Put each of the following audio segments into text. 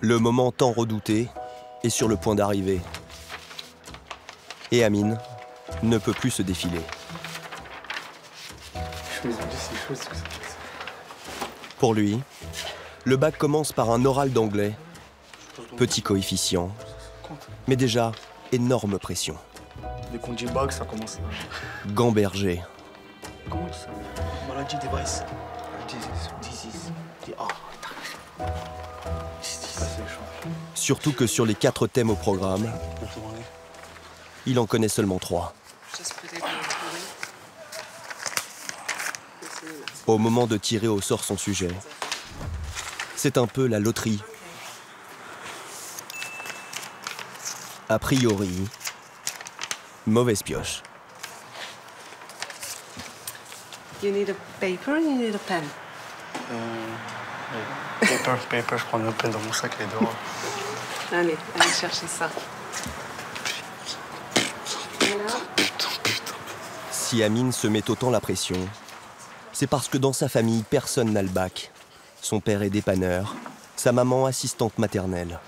Le moment tant redouté est sur le point d'arriver. Et Amine ne peut plus se défiler. Pour lui, le bac commence par un oral d'anglais. Petit coefficient, mais déjà énorme pression. Dès qu'on dit bac, ça commence. Gamberger. Comment ça? Maladie device. Disease. Surtout que sur les 4 thèmes au programme, il en connaît seulement 3. Au moment de tirer au sort son sujet, c'est un peu la loterie. A priori, mauvaise pioche. You need a paper and you need a pen. Paper, je prends une pen dans mon sac, elle est dehors. Allez chercher ça. Voilà. Si Amine se met autant la pression, c'est parce que dans sa famille, personne n'a le bac. Son père est dépanneur, sa maman assistante maternelle.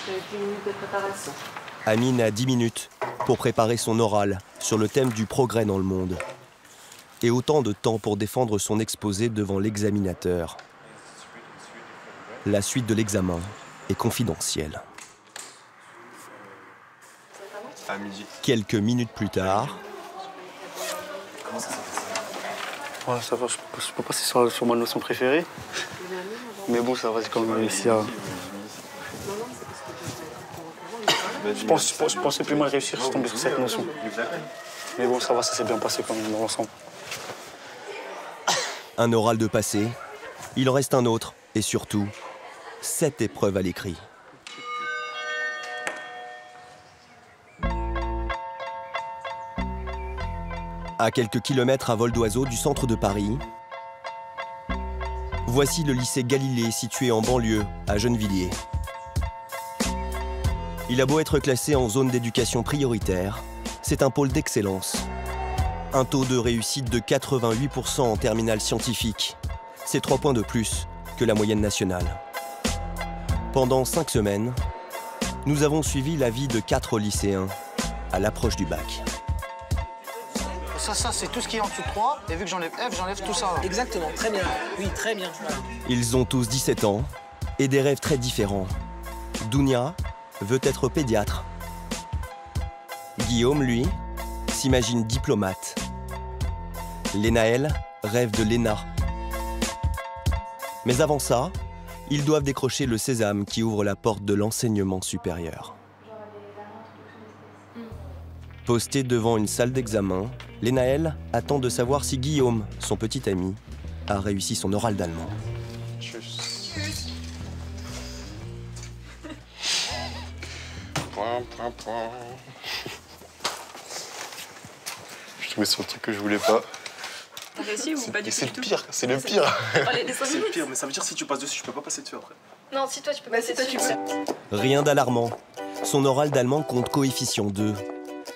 10 minutes de préparation. Amine a 10 minutes pour préparer son oral sur le thème du progrès dans le monde. Et autant de temps pour défendre son exposé devant l'examinateur. La suite de l'examen est confidentielle. Quelques minutes plus tard... Ouais, ça va, je peux passer sur ma notion préférée. Mais bon, ça va, j'ai quand même réussi à... Je pensais plus mal réussir, je suis tombé sur cette notion. Mais bon, ça va, ça s'est bien passé quand même dans l'ensemble. Un oral de passé, il en reste un autre, et surtout, 7 épreuves à l'écrit. À quelques kilomètres à vol d'oiseau du centre de Paris, voici le lycée Galilée situé en banlieue, à Gennevilliers. Il a beau être classé en zone d'éducation prioritaire, c'est un pôle d'excellence. Un taux de réussite de 88% en terminale scientifique. C'est 3 points de plus que la moyenne nationale. Pendant 5 semaines, nous avons suivi la vie de 4 lycéens à l'approche du bac. Ça, c'est tout ce qui est en dessous de 3. Et vu que j'enlève F, j'enlève tout ça. Exactement, très bien. Oui, très bien. Voilà. Ils ont tous 17 ans et des rêves très différents. Dounia veut être pédiatre. Guillaume, lui, s'imagine diplomate. Lénaël rêve de l'ENA. Mais avant ça, ils doivent décrocher le sésame qui ouvre la porte de l'enseignement supérieur. Posté devant une salle d'examen, Lénaël attend de savoir si Guillaume, son petit ami, a réussi son oral d'allemand. Point. Je suis tombé sur le truc que je voulais pas. T'as réussi ou pas du tout? C'est le pire, c'est le pire. C'est le pire, mais ça veut dire si tu passes dessus, je peux pas passer dessus après. Non, si toi tu peux passer dessus. Rien d'alarmant. Son oral d'allemand compte coefficient 2.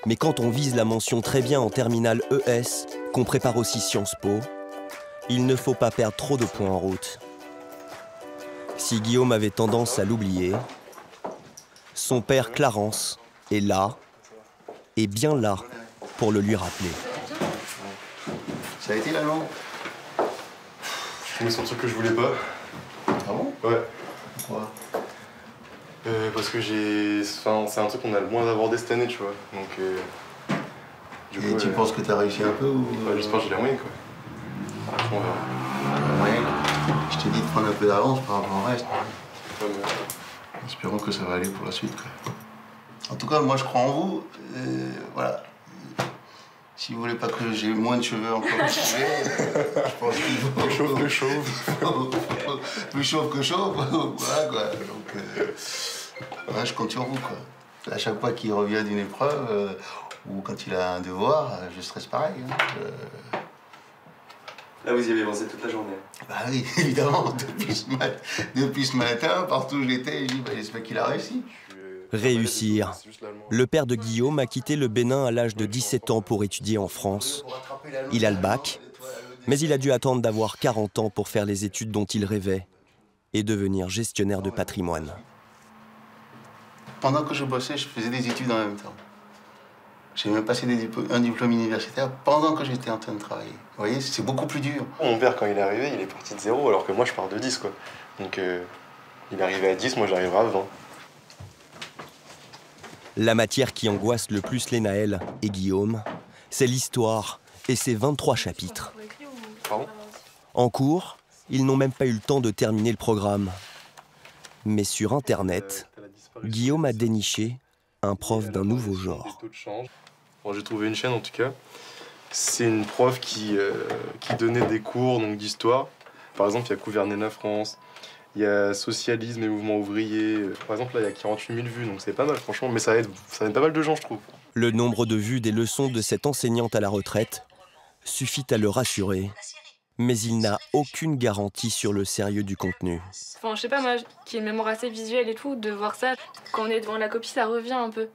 Mais quand on vise la mention très bien en terminale ES, qu'on prépare aussi Sciences Po, il ne faut pas perdre trop de points en route. Si Guillaume avait tendance à l'oublier, son père Clarence est là, et bien là, pour le lui rappeler. Ça a été l'allemand? Je suis tombé sur le truc que je voulais pas. Ah bon? Ouais. Pourquoi? Parce que c'est un truc qu'on a le moins abordé cette année, tu vois. Donc, du coup, tu penses que t'as réussi un peu ou... J'espère que j'ai la moyenne, quoi. On verra. Ouais. Je t'ai dit de prendre un peu d'avance par rapport au reste. Ouais, mais... Espérons que ça va aller pour la suite, quoi. En tout cas, moi, je crois en vous. Voilà. Si vous voulez pas que j'ai moins de cheveux encore que je pense qu'il faut... Plus chauve que chauve. Plus chauve que chauve. Voilà, quoi. Donc, ouais, je compte sur vous, quoi. À chaque fois qu'il revient d'une épreuve, ou quand il a un devoir, je stresse pareil. Hein. Là, vous y avez pensé toute la journée. Bah oui, évidemment. Depuis ce matin, partout où j'étais, je dis, bah, j'espère qu'il a réussi. Réussir. Le père de Guillaume a quitté le Bénin à l'âge de 17 ans pour étudier en France. Il a le bac, mais il a dû attendre d'avoir 40 ans pour faire les études dont il rêvait. et devenir gestionnaire de patrimoine. Pendant que je bossais, je faisais des études en même temps. J'ai même passé un diplôme universitaire pendant que j'étais en train de travailler. Vous voyez, c'est beaucoup plus dur. Mon père, quand il est arrivé, il est parti de 0, alors que moi, je pars de 10, quoi. Donc, il est arrivé à 10, moi, j'arriverai à 20. La matière qui angoisse le plus Lénaël et Guillaume, c'est l'histoire et ses 23 chapitres. Pardon ? En cours, ils n'ont même pas eu le temps de terminer le programme. Mais sur Internet, Guillaume a déniché un prof d'un nouveau genre. Bon, j'ai trouvé une chaîne en tout cas. C'est une prof qui donnait des cours d'histoire. Par exemple, il y a gouverner la France, il y a socialisme et mouvement ouvrier. Par exemple, là, il y a 48 000 vues, donc c'est pas mal franchement, mais ça aide pas mal de gens, je trouve. Le nombre de vues des leçons de cette enseignante à la retraite suffit à le rassurer, mais il n'a aucune garantie sur le sérieux du contenu. Enfin, je sais pas, moi, qui ai une mémoire assez visuelle et tout, de voir ça, quand on est devant la copie, ça revient un peu.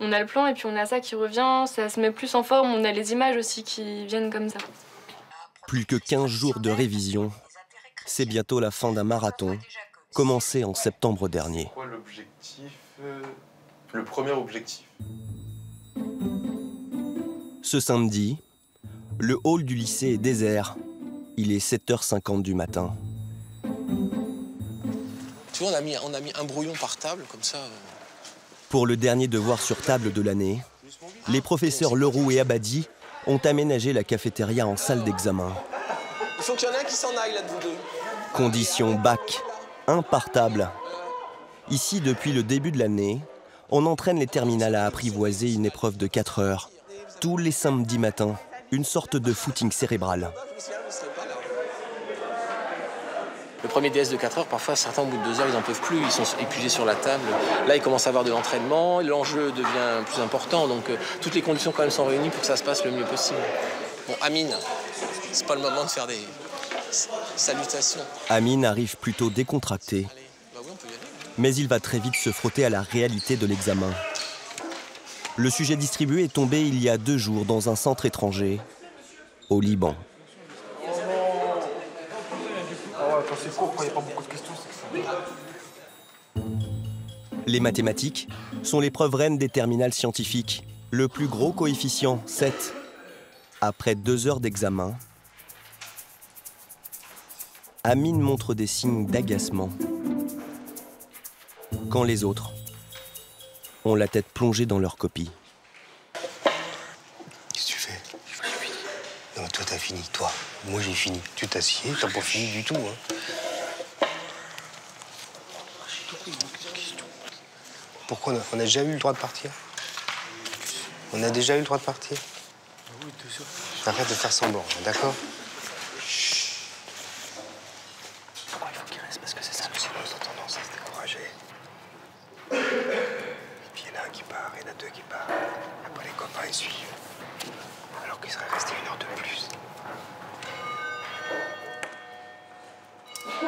On a le plan et puis on a ça qui revient, ça se met plus en forme, on a les images aussi qui viennent comme ça. Plus que 15 jours de révision, c'est bientôt la fin d'un marathon, commencé en septembre dernier. C'est quoi l'objectif ? Le premier objectif. Ce samedi, le hall du lycée est désert. Il est 7h50 du matin. Tu vois, on a mis un brouillon par table, comme ça. Pour le dernier devoir sur table de l'année, les professeurs Leroux et Abadi ont aménagé la cafétéria en salle d'examen. Il faut qu'il y en ait un qui s'en aille, là, de vous deux. Condition bac, un par table. Ici, depuis le début de l'année, on entraîne les terminales à apprivoiser une épreuve de 4 heures. Tous les samedis matins, une sorte de footing cérébral. Le premier DS de 4 heures, parfois, certains, au bout de 2 heures, ils n'en peuvent plus. Ils sont épuisés sur la table. Là, ils commencent à avoir de l'entraînement. L'enjeu devient plus important. Donc, toutes les conditions, quand même, sont réunies pour que ça se passe le mieux possible. Bon, Amine, c'est pas le moment de faire des salutations. Amine arrive plutôt décontracté. Allez, bah oui, on peut y aller. Mais il va très vite se frotter à la réalité de l'examen. Le sujet distribué est tombé il y a 2 jours dans un centre étranger, au Liban. Les mathématiques sont l'épreuve reine des terminales scientifiques. Le plus gros coefficient, 7. Après 2 heures d'examen, Amine montre des signes d'agacement. Quand les autres ont la tête plongée dans leur copie. Qu'est-ce que tu fais? Non, toi, t'as fini, toi. Moi, j'ai fini. Tu t'assieds, t'as pas fini du tout, hein. Pourquoi on a déjà eu le droit de partir? On a déjà eu le droit de partir? Oui, tout ça. Arrête de faire semblant, d'accord? Pourquoi il faut qu'il reste? Parce que c'est ça, le silence a tendance à se décourager. Et puis il y en a un qui part, il y en a 2 qui partent. Après les copains ils suivent. Alors qu'il serait resté 1 heure de plus.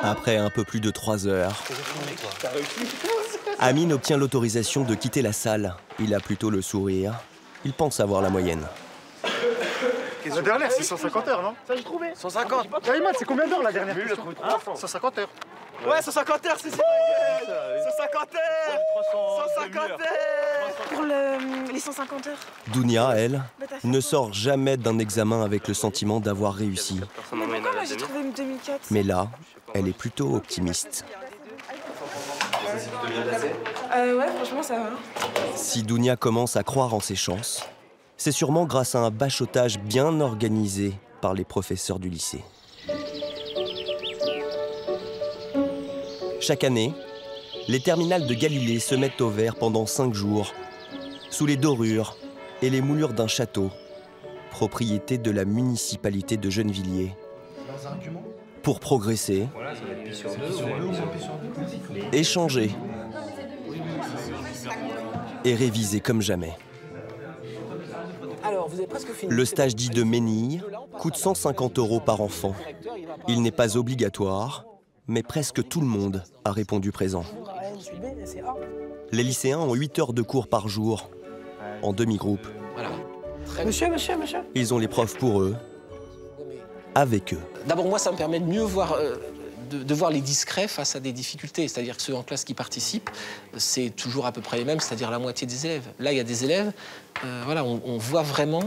Après un peu plus de 3 heures, Amine obtient l'autorisation de quitter la salle. Il a plutôt le sourire. Il pense avoir la moyenne. La dernière, c'est 150 heures, non? Ça, j'ai trouvé. 150. Ayman, c'est combien d'heures la dernière? 150 heures. Ouais, 150 heures, c'est ça. 150 heures. 150 heures. Pour les 150 heures. Dounia, elle, ne sort jamais d'un examen avec le sentiment d'avoir réussi. Mais pourquoi moi j'ai trouvé une 2004? Mais là, elle est plutôt optimiste. Ouais, franchement, ça va. Si Dounia commence à croire en ses chances, c'est sûrement grâce à un bachotage bien organisé par les professeurs du lycée. Chaque année, les terminales de Galilée se mettent au vert pendant 5 jours, sous les dorures et les moulures d'un château, propriété de la municipalité de Gennevilliers. Pour progresser, échanger et réviser comme jamais. Alors, vous avez presque fini. Le stage dit de Ménille coûte 150 € par enfant. Il n'est pas obligatoire, mais presque tout le monde a répondu présent. Les lycéens ont 8 heures de cours par jour, en demi-groupe. Voilà. Monsieur. Ils ont les profs pour eux, avec eux. D'abord, moi, ça me permet de mieux voir de voir les discrets face à des difficultés. C'est-à-dire que ceux en classe qui participent, c'est toujours à peu près les mêmes, c'est-à-dire la moitié des élèves. Là, il y a des élèves, voilà, on voit vraiment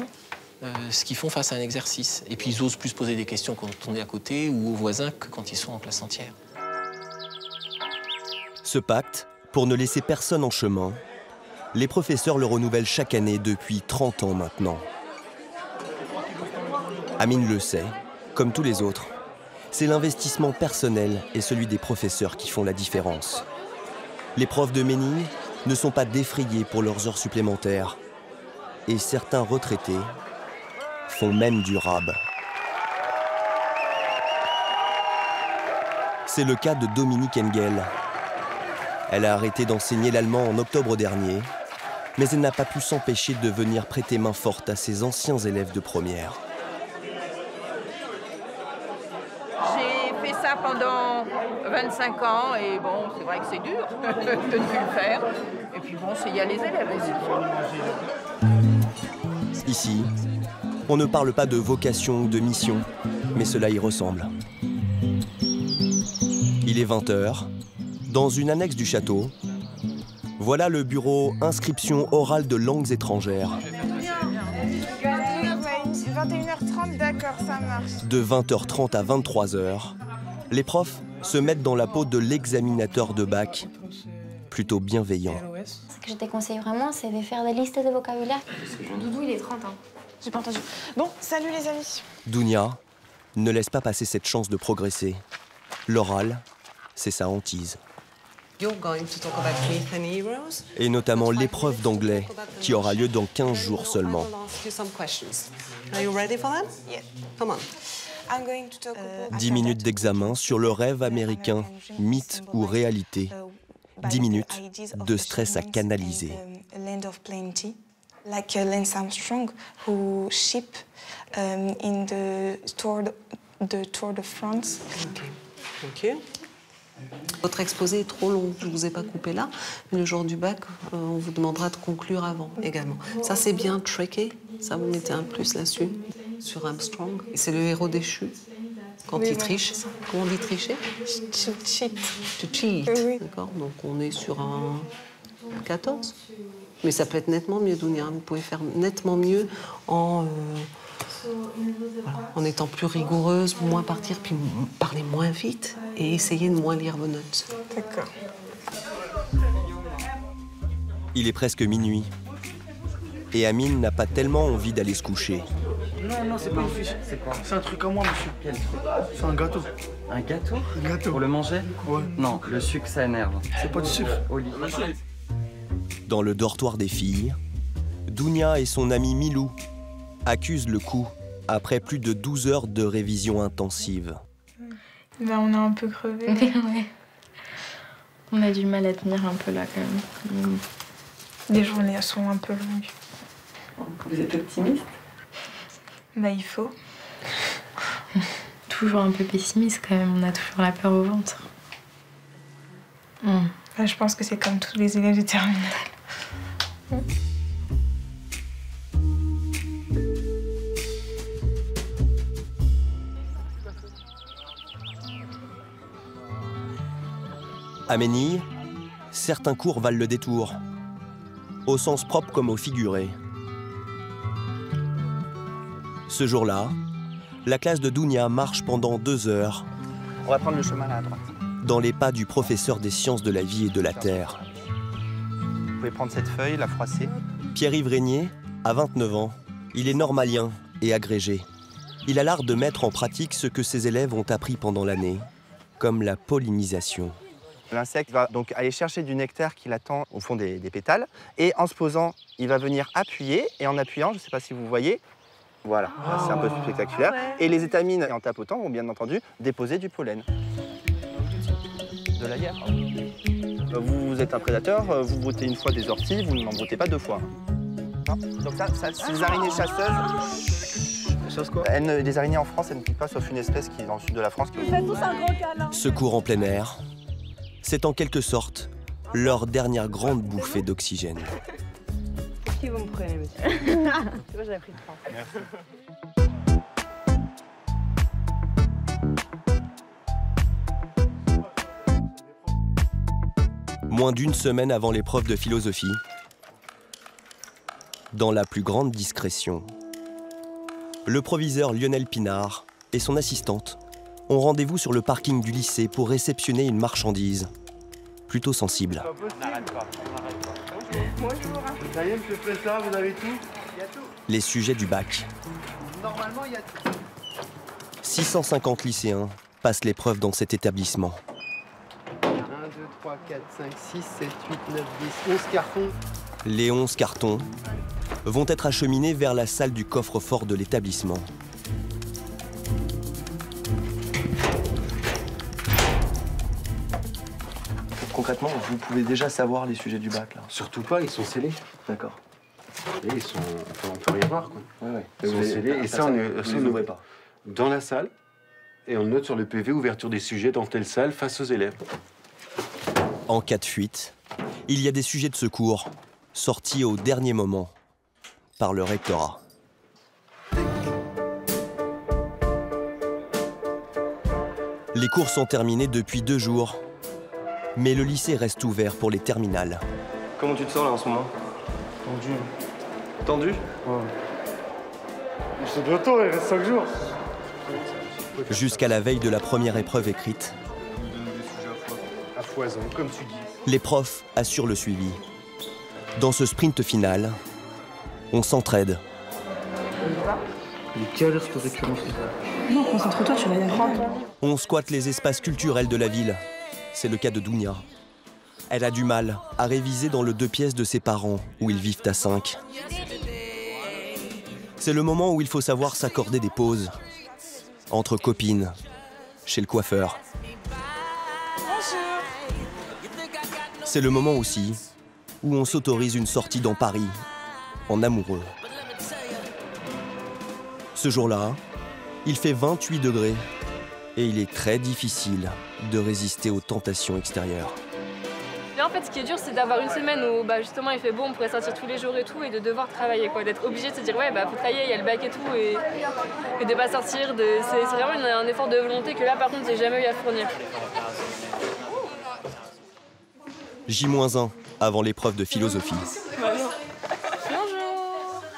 ce qu'ils font face à un exercice. Et puis ils osent plus poser des questions quand on est à côté ou aux voisins que quand ils sont en classe entière. Ce pacte, pour ne laisser personne en chemin, les professeurs le renouvellent chaque année depuis 30 ans maintenant. Amine le sait, comme tous les autres, c'est l'investissement personnel et celui des professeurs qui font la différence. Les profs de Ménil ne sont pas défrayés pour leurs heures supplémentaires. Et certains retraités font même du rab. C'est le cas de Dominique Engel. Elle a arrêté d'enseigner l'allemand en octobre dernier, mais elle n'a pas pu s'empêcher de venir prêter main forte à ses anciens élèves de première. J'ai fait ça pendant 25 ans et bon, c'est vrai que c'est dur de ne plus le faire. Et puis bon, il y a les élèves aussi. Ici, on ne parle pas de vocation ou de mission, mais cela y ressemble. Il est 20h. Dans une annexe du château, voilà le bureau inscription orale de langues étrangères. 21h30, d'accord, ça marche. De 20h30 à 23h, les profs se mettent dans la peau de l'examinateur de bac, plutôt bienveillant. Ce que je te conseille vraiment, c'est de faire des listes de vocabulaire. Mon doudou, il est 30 ans. J'ai pas entendu. Bon, salut les amis. Dounia ne laisse pas passer cette chance de progresser. L'oral, c'est sa hantise. Et notamment l'épreuve d'anglais, qui aura lieu dans 15 jours seulement. 10 minutes d'examen sur le rêve américain, mythe ou réalité. 10 minutes de stress à canaliser. Like Lance Armstrong, who ship in the Tour de France. Ok. Votre exposé est trop long, je ne vous ai pas coupé là, mais le jour du bac, on vous demandera de conclure avant également. Ça, c'est bien tricky, ça, vous mettez un plus là-dessus, sur Armstrong. C'est le héros déchu, quand il triche. Comment on dit tricher? To cheat. To cheat, Oui. d'accord. Donc on est sur un 14. Mais ça peut être nettement mieux, Dounia. Vous pouvez faire nettement mieux en étant plus rigoureuse, moins partir, puis parler moins vite et essayer de moins lire vos notes. D'accord. Il est presque minuit. Et Amine n'a pas tellement envie d'aller se coucher. Non, c'est pas une fiche. C'est quoi? C'est un truc à moi, monsieur. Quel truc? C'est un gâteau. Un gâteau? Un gâteau. Pour le manger? Ouais. Non, le sucre, ça énerve. C'est pas du sucre. Au lit. Dans le dortoir des filles, Dounia et son ami Milou accusent le coup après plus de 12 heures de révision intensive. Ben, on a un peu crevé. Ouais. On a du mal à tenir un peu là quand même. Les journées elles sont un peu longues. Vous êtes optimiste? Ben, il faut. Toujours un peu pessimiste quand même, on a toujours la peur au ventre. Ben, je pense que c'est comme tous les élèves de terminale. À Ménil, certains cours valent le détour, au sens propre comme au figuré. Ce jour-là, la classe de Dounia marche pendant 2 heures. On va prendre le chemin là à droite. Dans les pas du professeur des sciences de la vie et de la terre. Vous pouvez prendre cette feuille, la froisser. Pierre-Yves Régnier a 29 ans. Il est normalien et agrégé. Il a l'art de mettre en pratique ce que ses élèves ont appris pendant l'année, comme la pollinisation. L'insecte va donc aller chercher du nectar qu'il attend au fond des pétales. Et en se posant, il va venir appuyer. Et en appuyant, je ne sais pas si vous voyez, voilà, c'est un peu spectaculaire. Et les étamines, en tapotant, vont bien entendu déposer du pollen. De la lierre. Vous êtes un prédateur, vous broutez une fois des orties, vous n'en broutez pas 2 fois. Non. Donc ça c'est des araignées chasseuses. Chasse quoi? Les araignées en France, elles ne piquent pas, sauf une espèce qui est dans le sud de la France. Faites tous un gros câlin. Ce cours en plein air, c'est en quelque sorte leur dernière grande bouffée d'oxygène. Qui vous me prenez, monsieur? Moi, j'avais pris le temps. Merci. Moins d'une semaine avant l'épreuve de philosophie, dans la plus grande discrétion, le proviseur Lionel Pinard et son assistante ont rendez-vous sur le parking du lycée pour réceptionner une marchandise plutôt sensible. Bonjour. Ça y est, monsieur Flessa, vous avez tout? Il y a tout. Les sujets du bac. Normalement, il y a tout. 650 lycéens passent l'épreuve dans cet établissement. 1, 2, 3, 4, 5, 6, 7, 8, 9, 10, 11 cartons. Les 11 cartons vont être acheminés vers la salle du coffre-fort de l'établissement. Concrètement, vous pouvez déjà savoir les sujets du bac là? Surtout pas, ils sont scellés. D'accord. Et ils sont... on peut rien voir, quoi. Ouais. Ils sont scellés. Et ça, on n'ouvrez pas. Dans la salle. Et on note sur le PV ouverture des sujets dans telle salle face aux élèves. En cas de fuite, il y a des sujets de secours sortis au dernier moment par le rectorat. Les cours sont terminés depuis 2 jours, mais le lycée reste ouvert pour les terminales. Comment tu te sens là en ce moment? Tendu. Tendu? Ouais. C'est bientôt, il reste 5 jours. Jusqu'à la veille de la première épreuve écrite, À foison, comme tu dis. les profs assurent le suivi. Dans ce sprint final, on s'entraide. Mais quelle heure cette récurrence? Non, concentre-toi, tu vas y arriver. On squatte les espaces culturels de la ville. C'est le cas de Dounia. Elle a du mal à réviser dans le 2 pièces de ses parents, où ils vivent à 5. C'est le moment où il faut savoir s'accorder des pauses. Entre copines, chez le coiffeur. C'est le moment aussi où on s'autorise une sortie dans Paris, en amoureux. Ce jour-là, il fait 28 degrés et il est très difficile de résister aux tentations extérieures. Et en fait, ce qui est dur, c'est d'avoir une semaine où justement il fait beau, on pourrait sortir tous les jours et tout, et de devoir travailler, quoi. D'être obligé de se dire, ouais, faut travailler, il y a le bac et tout, et de pas sortir. C'est vraiment un effort de volonté que là, par contre, j'ai jamais eu à fournir. J-1 avant l'épreuve de philosophie. Bonjour.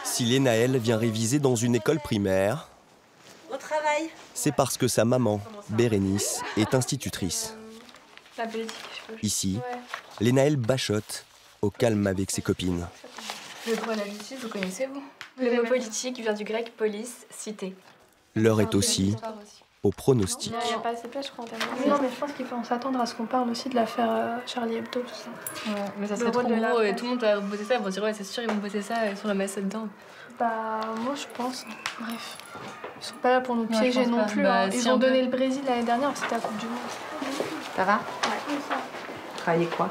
Si Lénaël vient réviser dans une école primaire, Au travail. c'est parce que sa maman, Bérénice, est institutrice. La politique, je peux. Ici, Ouais. Lénaël bachote au calme avec ses copines. Le droit à la justice, vous connaissez, vous? Le mot politique vient du grec police, cité. L'heure est aussi au pronostic. Il n'y a pas assez de place, je crois, en termes Non, mais je pense qu'il faut s'attendre à ce qu'on parle aussi de l'affaire Charlie Hebdo, tout ça. Ouais, mais ça Le serait trop rôle de la gros et presse. tout le monde va bosser ça, ils vont dire ouais c'est sûr ils vont bosser ça, ils sont ramassés dedans. Bah, moi je pense. Bref. Ils sont pas là pour nous Ouais, je piéger pense non pas. plus. Bah, hein. Ils si, ont un donné peu. le Brésil l'année dernière, c'était la Coupe du Monde. Ça va? Ouais. Travailler quoi?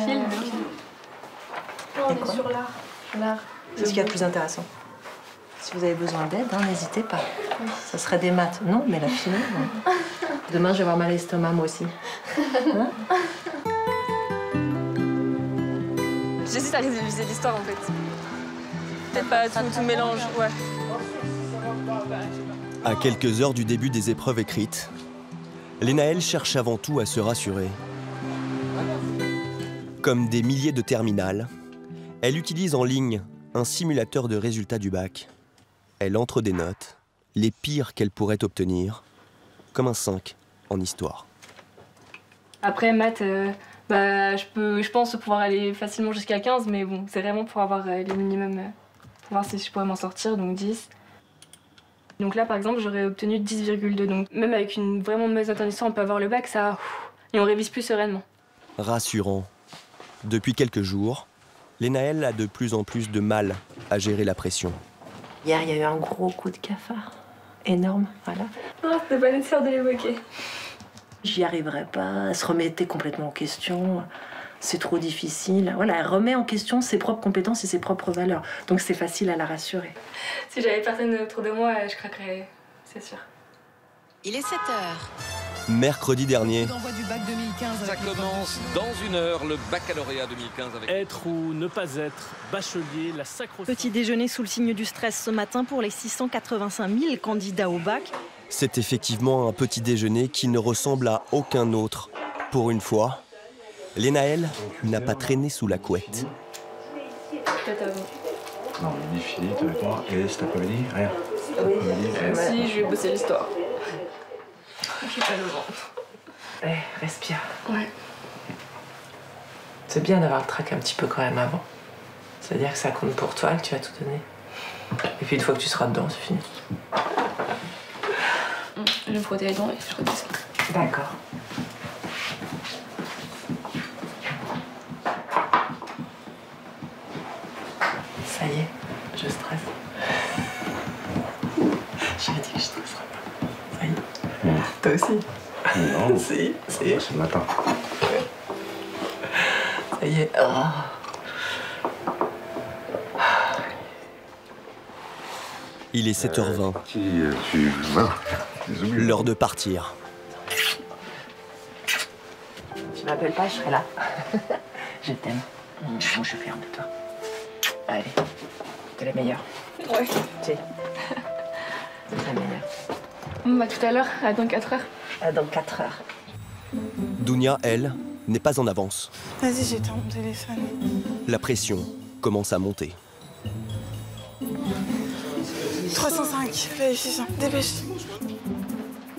Film. Et On est quoi? sur l'art. L'art. C'est ce qu'il y a de plus intéressant. Si vous avez besoin d'aide, n'hésitez pas. Ça serait des maths. Non, mais la philo. non. Demain, je vais avoir mal à l'estomac, moi aussi. Hein? J'hésite à réviser l'histoire en fait. Peut-être pas tout mélange, ouais. À quelques heures du début des épreuves écrites, Lénaël cherche avant tout à se rassurer. Comme des milliers de terminales, elle utilise en ligne un simulateur de résultats du bac. Elle entre des notes, les pires qu'elle pourrait obtenir, comme un 5 en histoire. Après maths, je pense pouvoir aller facilement jusqu'à 15, mais bon, c'est vraiment pour avoir les minimums, pour voir si je pourrais m'en sortir, donc 10. Donc là, par exemple, j'aurais obtenu 10,2. Donc même avec une vraiment mauvaise note en histoire, on peut avoir le bac, ça... Et on révise plus sereinement. Rassurant. Depuis quelques jours, Lénaël a de plus en plus de mal à gérer la pression. Hier, il y a eu un gros coup de cafard. Énorme, voilà. Non, c'était pas nécessaire de l'évoquer. J'y arriverai pas. Elle se remettait complètement en question. C'est trop difficile. Voilà, elle remet en question ses propres compétences et ses propres valeurs. Donc c'est facile à la rassurer. Si j'avais personne autour de moi, je craquerais, c'est sûr. Il est 7h. Mercredi dernier, L'envoi du bac 2015. Ça commence dans une heure, le baccalauréat 2015 avec... Être ou ne pas être, bachelier, la sacro... Petit déjeuner sous le signe du stress ce matin pour les 685 000 candidats au bac. c'est effectivement un petit déjeuner qui ne ressemble à aucun autre. Pour une fois, Lénaël n'a pas traîné sous la couette. Peut-être avant. Non, midi fini, t'es avec moi. Et cet après-midi, rien. Oui, si, je vais bosser l'histoire. J'ai pas le ventre. Eh, respire. Ouais. C'est bien d'avoir le trac un petit peu quand même avant. C'est-à-dire que ça compte pour toi, que tu vas tout donner. Et puis une fois que tu seras dedans, c'est fini. Je vais me frotter les dents et je redescends. D'accord. Ça y est, je stresse. J'avais dit que je stresserais pas. Ça y est. Toi aussi? Non. Si. C'est le matin. Ça y est. Oh. Il est 7h20. L'heure de partir. Tu m'appelles pas, je serai là. Je t'aime. Bon, je suis fière de toi. Allez, t'es la meilleure. Ouais. Tu es. T'es la meilleure. Bah, tout à l'heure, à dans 4 heures. À dans 4 heures. Dounia, elle, n'est pas en avance. Vas-y, j'éteins mon téléphone. La pression commence à monter. 305, vérifie ça, dépêche.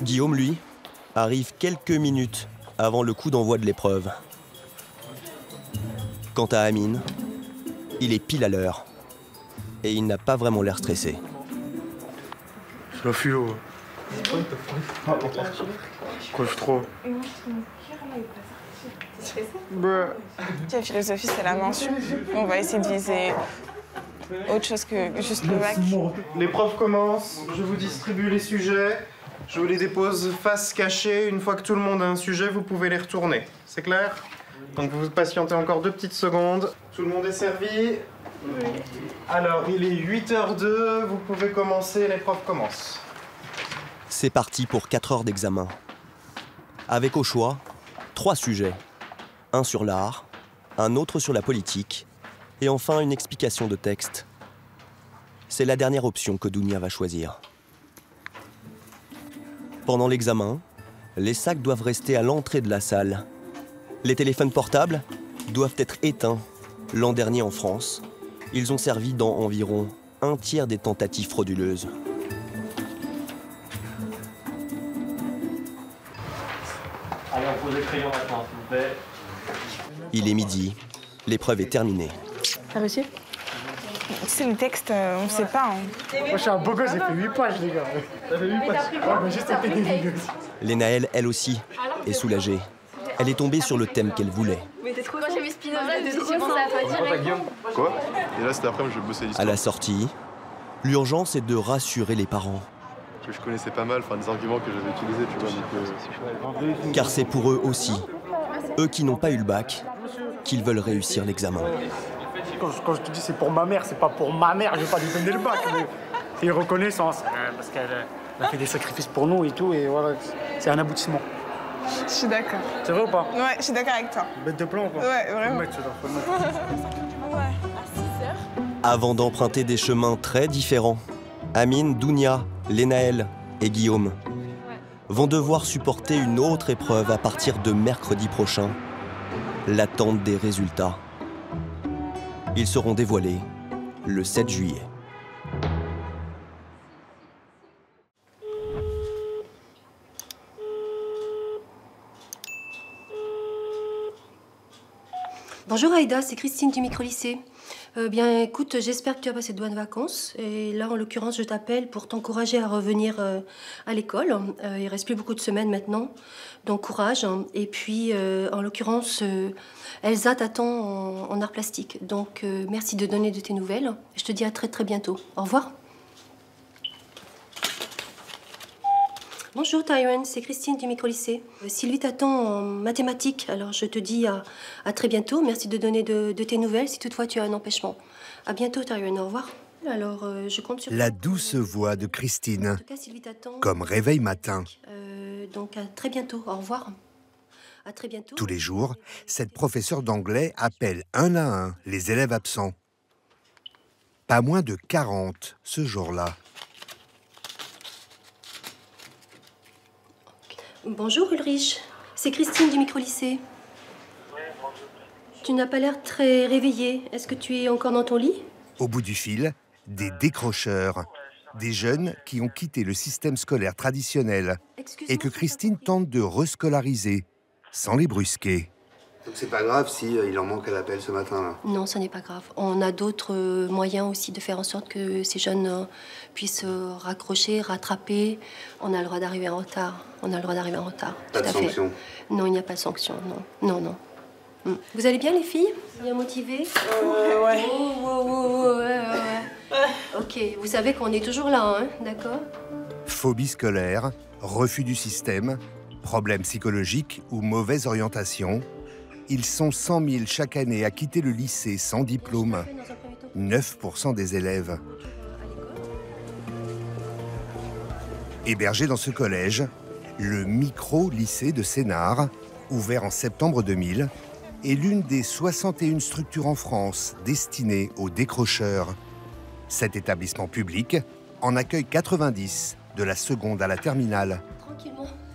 Guillaume, lui, arrive quelques minutes avant le coup d'envoi de l'épreuve. Quant à Amine, il est pile à l'heure. Et il n'a pas vraiment l'air stressé. C'est la philo. Coiffe trop. La philosophie, c'est la mention. On va essayer de viser autre chose que juste le bac. L'épreuve commence, je vous distribue les sujets, je vous les dépose face cachée. Une fois que tout le monde a un sujet, vous pouvez les retourner. C'est clair? Donc vous patientez encore 2 petites secondes. Tout le monde est servi? Oui. Alors, il est 8h02, vous pouvez commencer, l'épreuve commence. C'est parti pour 4 heures d'examen. Avec au choix 3 sujets. Un sur l'art, un autre sur la politique, et enfin une explication de texte. C'est la dernière option que Dounia va choisir. Pendant l'examen, les sacs doivent rester à l'entrée de la salle. Les téléphones portables doivent être éteints. L'an dernier en France, ils ont servi dans environ 1/3 des tentatives frauduleuses. Allez, on pose les crayons maintenant, s'il vous plaît. Il est midi, l'épreuve est terminée. T'as réussi? C'est le texte, on ne sait pas. Hein. Moi, je suis un beau gosse, j'ai fait 8 pages, les gars. T'as fait 8 pages? Ouais, mais juste avec des vidéos. Lénaël, elle aussi, est soulagée. Elle est tombée sur le thème qu'elle voulait. Mais t'es trop. Quand j'ai vu Spinoza, j'ai pensé à pas dire. Quoi? Et là, cet après-midi, je bossais l'histoire. À la sortie, l'urgence est de rassurer les parents. Je connaissais pas mal, des arguments que j'avais utilisés, tu vois. Donc, Car c'est pour eux aussi, eux qui n'ont pas eu le bac, qu'ils veulent réussir l'examen. Quand je te dis c'est pour ma mère, c'est pas pour ma mère, je vais pas lui donner le bac. Mais c'est une reconnaissance, parce qu'elle a fait des sacrifices pour nous et tout, et voilà, c'est un aboutissement. Je suis d'accord. C'est vrai ou pas? Ouais, je suis d'accord avec toi. Bête de plan ou quoi? Ouais, vraiment. Faut le mettre. Ouais, à 6h. Avant d'emprunter des chemins très différents, Amine, Dounia, Lénaël et Guillaume vont devoir supporter une autre épreuve à partir de mercredi prochain, l'attente des résultats. Ils seront dévoilés le 7 juillet. Bonjour Aïda, c'est Christine du micro-lycée. Bien écoute, j'espère que tu as passé de bonnes vacances. Et là, en l'occurrence, je t'appelle pour t'encourager à revenir à l'école. Il reste plus beaucoup de semaines maintenant, donc courage. Et puis, en l'occurrence, Elsa t'attend en art plastique. Donc, merci de donner de tes nouvelles. Je te dis à très très bientôt. Au revoir. Bonjour Tyron, c'est Christine du micro-lycée. Sylvie t'attend en mathématiques, alors je te dis à très bientôt. Merci de donner de tes nouvelles si toutefois tu as un empêchement. À bientôt Tyron, au revoir. Alors, je compte sur... La douce voix de Christine, En tout cas, Sylvie t'attend. comme réveil matin. Donc à très bientôt, au revoir. À très bientôt. Tous les jours, cette professeure d'anglais appelle un à un les élèves absents. Pas moins de 40 ce jour-là. Bonjour Ulrich, c'est Christine du micro-lycée. Tu n'as pas l'air très réveillé. Est-ce que tu es encore dans ton lit? Au bout du fil, des décrocheurs. Des jeunes qui ont quitté le système scolaire traditionnel et que Christine tente de rescolariser sans les brusquer. Donc c'est pas grave si il en manque à l'appel ce matin là. Non, ça n'est pas grave. On a d'autres moyens aussi de faire en sorte que ces jeunes puissent raccrocher, rattraper. On a le droit d'arriver en retard. On a le droit d'arriver en retard. Pas de sanction? Non, il n'y a pas de sanction, non. Non, non. Vous allez bien les filles? Bien motivées? Ouais. Ok, vous savez qu'on est toujours là, hein, d'accord? Phobie scolaire, refus du système, problèmes psychologiques ou mauvaise orientation. Ils sont 100 000 chaque année à quitter le lycée sans diplôme. 9% des élèves. Hébergé dans ce collège, le micro-lycée de Sénart, ouvert en septembre 2000, est l'une des 61 structures en France destinées aux décrocheurs. Cet établissement public en accueille 90, de la seconde à la terminale.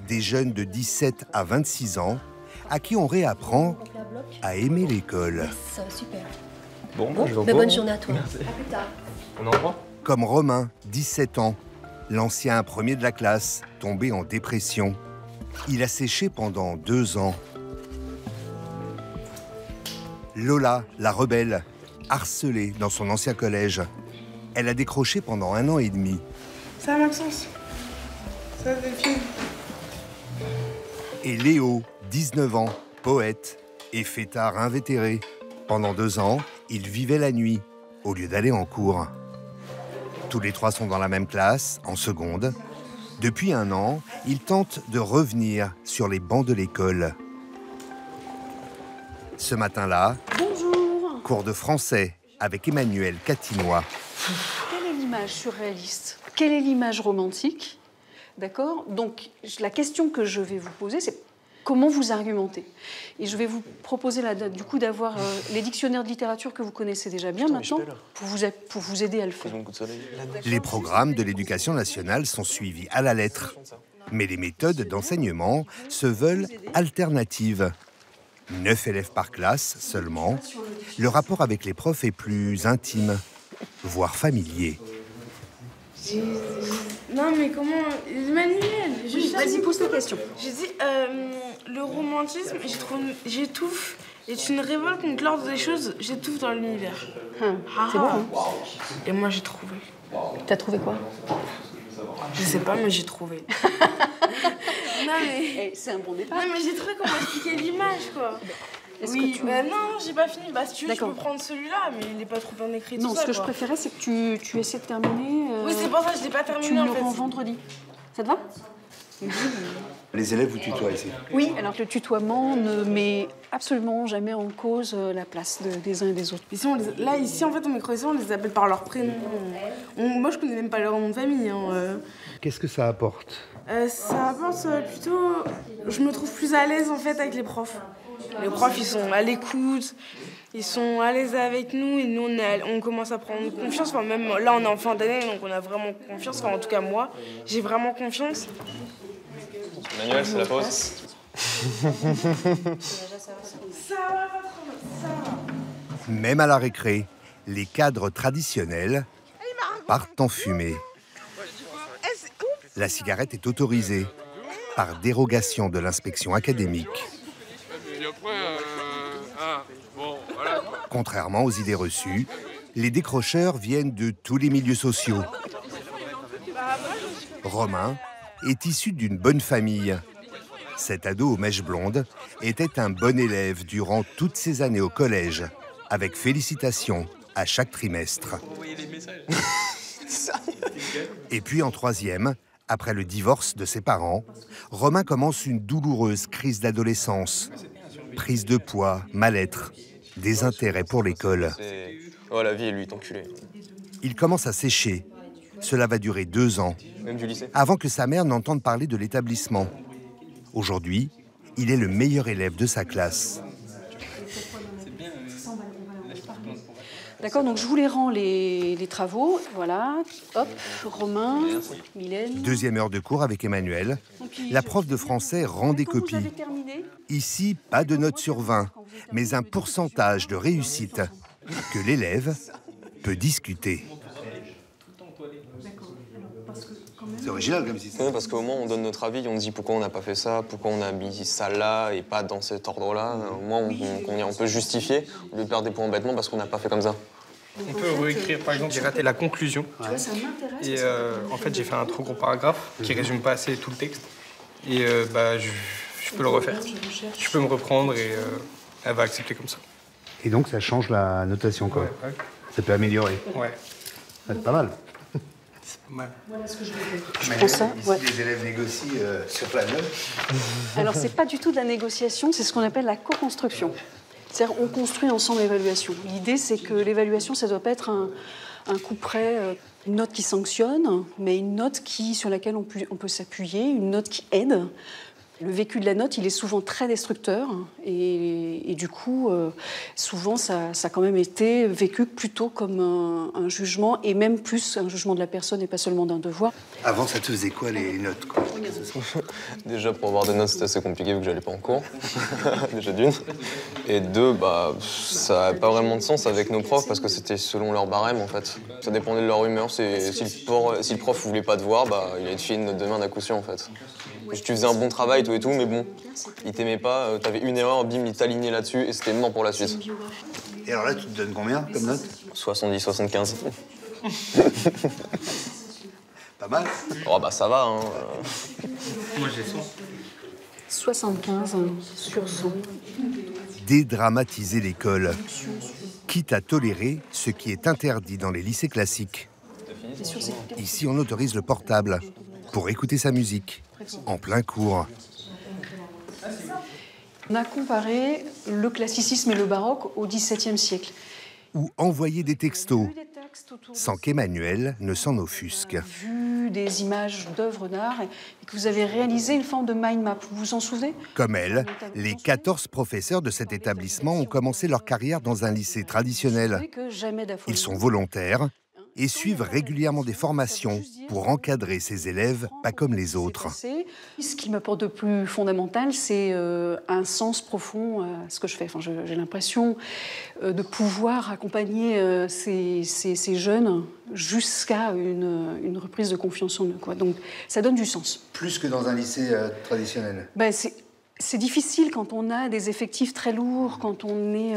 Des jeunes de 17 à 26 ans à qui on réapprend à aimer l'école. Yes, super. Bon, je bonne journée à toi. Merci. À plus tard. On en revoit. Comme Romain, 17 ans, l'ancien premier de la classe, tombé en dépression. Il a séché pendant 2 ans. Lola, la rebelle, harcelée dans son ancien collège. Elle a décroché pendant 1 an et demi. Ça, Maxence. Ça, Delphine. Et Léo, 19 ans, poète et fêtard invétéré. Pendant 2 ans, il vivait la nuit, au lieu d'aller en cours. Tous les 3 sont dans la même classe, en seconde. Depuis 1 an, ils tentent de revenir sur les bancs de l'école. Ce matin-là, bonjour. Cours de français avec Emmanuel Catinois. Quelle est l'image surréaliste? Quelle est l'image romantique? D'accord? Donc, la question que je vais vous poser, c'est comment vous argumentez? Et je vais vous proposer, du coup, d'avoir les dictionnaires de littérature que vous connaissez déjà bien maintenant, pour vous aider à le faire. Les programmes de l'éducation nationale sont suivis à la lettre. Mais les méthodes d'enseignement se veulent alternatives. 9 élèves par classe seulement. Le rapport avec les profs est plus intime, voire familier. Non, mais comment... Emmanuel, vas-y, pose ta question. J'ai dit, le romantisme, j'étouffe, est une révolte contre l'ordre des choses, j'étouffe dans l'univers. C'est bon, hein? Et moi, j'ai trouvé. T'as trouvé quoi? Je sais pas, mais j'ai trouvé. Non, mais... c'est un bon départ. Non, mais j'ai trouvé comment expliquer l'image, quoi. Oui, mais non, j'ai pas fini. Bah, si tu veux, je peux prendre celui-là, mais il est pas trop bien écrit. Non, tout ce ça, que quoi. je préférais, c'est que tu essaies de terminer. Oui, c'est pour ça que je l'ai pas terminé. Tu me en le fait. rends vendredi. Ça te va? Les élèves vous tutoient ici? Oui, alors le tutoiement ne met absolument jamais en cause la place des uns et des autres. Ici, là, ici, en fait, en micro-lycée, on les appelle par leur prénom. Moi, je connais même pas leur nom de famille. Hein. Qu'est-ce que ça apporte? Ça apporte plutôt... Je me trouve plus à l'aise, en fait, avec les profs. Les profs, ils sont à l'écoute, ils sont à l'aise avec nous, et nous, on commence à prendre confiance. Enfin, même là, on est en fin d'année, donc on a vraiment confiance. Enfin, en tout cas, moi, j'ai vraiment confiance. Manuel, c'est la pause. Ça va pas trop, ça va. Même à la récré, les cadres traditionnels partent en fumée. La cigarette est autorisée par dérogation de l'inspection académique. Contrairement aux idées reçues, les décrocheurs viennent de tous les milieux sociaux. Romain est issu d'une bonne famille. Cet ado aux mèches blondes était un bon élève durant toutes ses années au collège, avec félicitations à chaque trimestre. Et puis en 3e, après le divorce de ses parents, Romain commence une douloureuse crise d'adolescence. Prise de poids, mal-être, désintérêt pour l'école. Oh, la vie, lui, t'enculé. Il commence à sécher. Cela va durer 2 ans, Même du lycée. avant que sa mère n'entende parler de l'établissement. Aujourd'hui, il est le meilleur élève de sa classe. D'accord, donc je vous les rends les travaux. Voilà, hop, Romain, Mylène. Deuxième heure de cours avec Emmanuel. La prof de français rend des copies. Ici, pas de note sur 20, mais un pourcentage de réussite que l'élève peut discuter. C'est original comme système. Parce qu'au moins on donne notre avis, on dit pourquoi on n'a pas fait ça, pourquoi on a mis ça là et pas dans cet ordre-là. Au moins on peut justifier au lieu de perdre des points bêtement parce qu'on n'a pas fait comme ça. On peut réécrire, par exemple, j'ai raté la conclusion. Ouais. Ça m'intéresse. Et en fait, j'ai fait un trop gros paragraphe qui résume pas assez tout le texte. Et je peux le refaire. Je peux me reprendre et elle va accepter comme ça. Et donc ça change la notation, quoi. Ouais. Ça peut améliorer. Ouais. C'est pas mal. C'est pas mal. Voilà ce que je vais faire. Je prends ça. Ouais. Les élèves négocient sur la note. Alors, c'est pas du tout de la négociation, c'est ce qu'on appelle la co-construction. C'est-à-dire, on construit ensemble l'évaluation. L'idée, c'est que l'évaluation, ça ne doit pas être un coup près, une note qui sanctionne, mais une note sur laquelle on peut s'appuyer, une note qui aide. Le vécu de la note, il est souvent très destructeur et du coup, souvent, ça a quand même été vécu plutôt comme un jugement et même plus un jugement de la personne et pas seulement d'un devoir. Avant, ça te faisait quoi les notes, quoi? Déjà pour avoir des notes c'était assez compliqué vu que j'allais pas en cours, déjà d'une. Et deux, ça n'a pas vraiment de sens avec nos profs parce que c'était selon leur barème en fait. Ça dépendait de leur humeur, si le prof voulait pas te voir, il allait te filer une note de merde à coup sûr en fait. Tu faisais un bon travail tout et tout, mais bon, il t'aimait pas, t'avais une erreur, bim, il t'alignait là-dessus et c'était mort pour la suite. Et alors là, tu te donnes combien comme note? 70, 75. Pas mal. Oh ça va, hein. Moi j'ai 100. 75 sur 100. Dédramatiser l'école, quitte à tolérer ce qui est interdit dans les lycées classiques. Ici, on autorise le portable pour écouter sa musique, en plein cours. On a comparé le classicisme et le baroque au XVIIe siècle. Ou envoyer des textos, sans qu'Emmanuel ne s'en offusque. Vu des images d'œuvres d'art et que vous avez réalisé une forme de mind map, vous vous en souvenez? Comme elle, les 14 professeurs de cet établissement ont commencé leur carrière dans un lycée traditionnel. Ils sont volontaires et suivent régulièrement des formations pour encadrer ces élèves pas comme les autres. Ce qui m'apporte de plus fondamental, c'est un sens profond à ce que je fais. Enfin, j'ai l'impression de pouvoir accompagner ces jeunes jusqu'à une reprise de confiance en eux, quoi. Donc, ça donne du sens. Plus que dans un lycée traditionnel. C'est difficile quand on a des effectifs très lourds, quand on est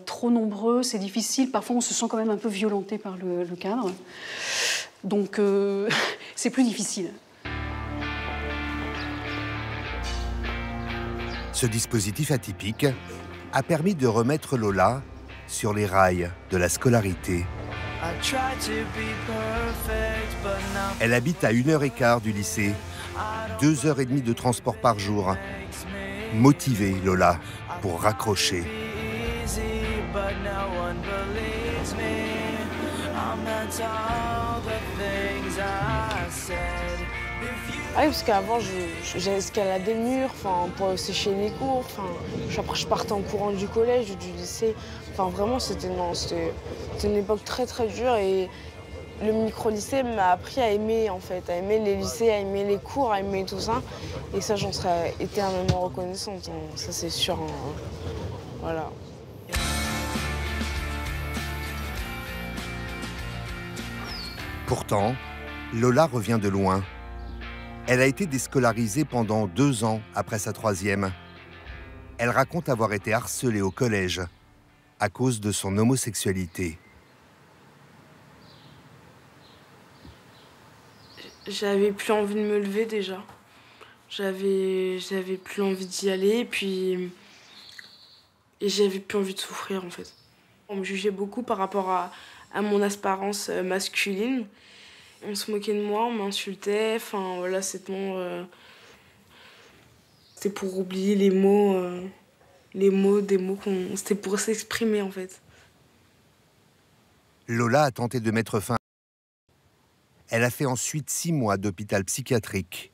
trop nombreux, c'est difficile. Parfois, on se sent quand même un peu violenté par le cadre. Donc, c'est plus difficile. Ce dispositif atypique a permis de remettre Lola sur les rails de la scolarité. Elle habite à 1h15 du lycée, 2h30 de transport par jour. Motivée, Lola, pour raccrocher. Ah oui, parce qu'avant, j'ai escaladé le mur pour sécher les cours. Après, je partais en courant du collège ou du lycée. Vraiment, c'était une époque très, très dure. Et le micro-lycée m'a appris à aimer, en fait, à aimer les lycées, à aimer les cours, à aimer tout ça. Et ça, j'en serais éternellement reconnaissante. Ça, c'est sûr. Voilà. Pourtant, Lola revient de loin. Elle a été déscolarisée pendant 2 ans après sa 3e. Elle raconte avoir été harcelée au collège à cause de son homosexualité. J'avais plus envie de me lever déjà. J'avais plus envie d'y aller et j'avais plus envie de souffrir en fait. On me jugeait beaucoup par rapport à mon apparence masculine. On se moquait de moi, on m'insultait, c'était pour oublier les mots c'était pour s'exprimer en fait. Lola a tenté de mettre fin. Elle a fait ensuite 6 mois d'hôpital psychiatrique.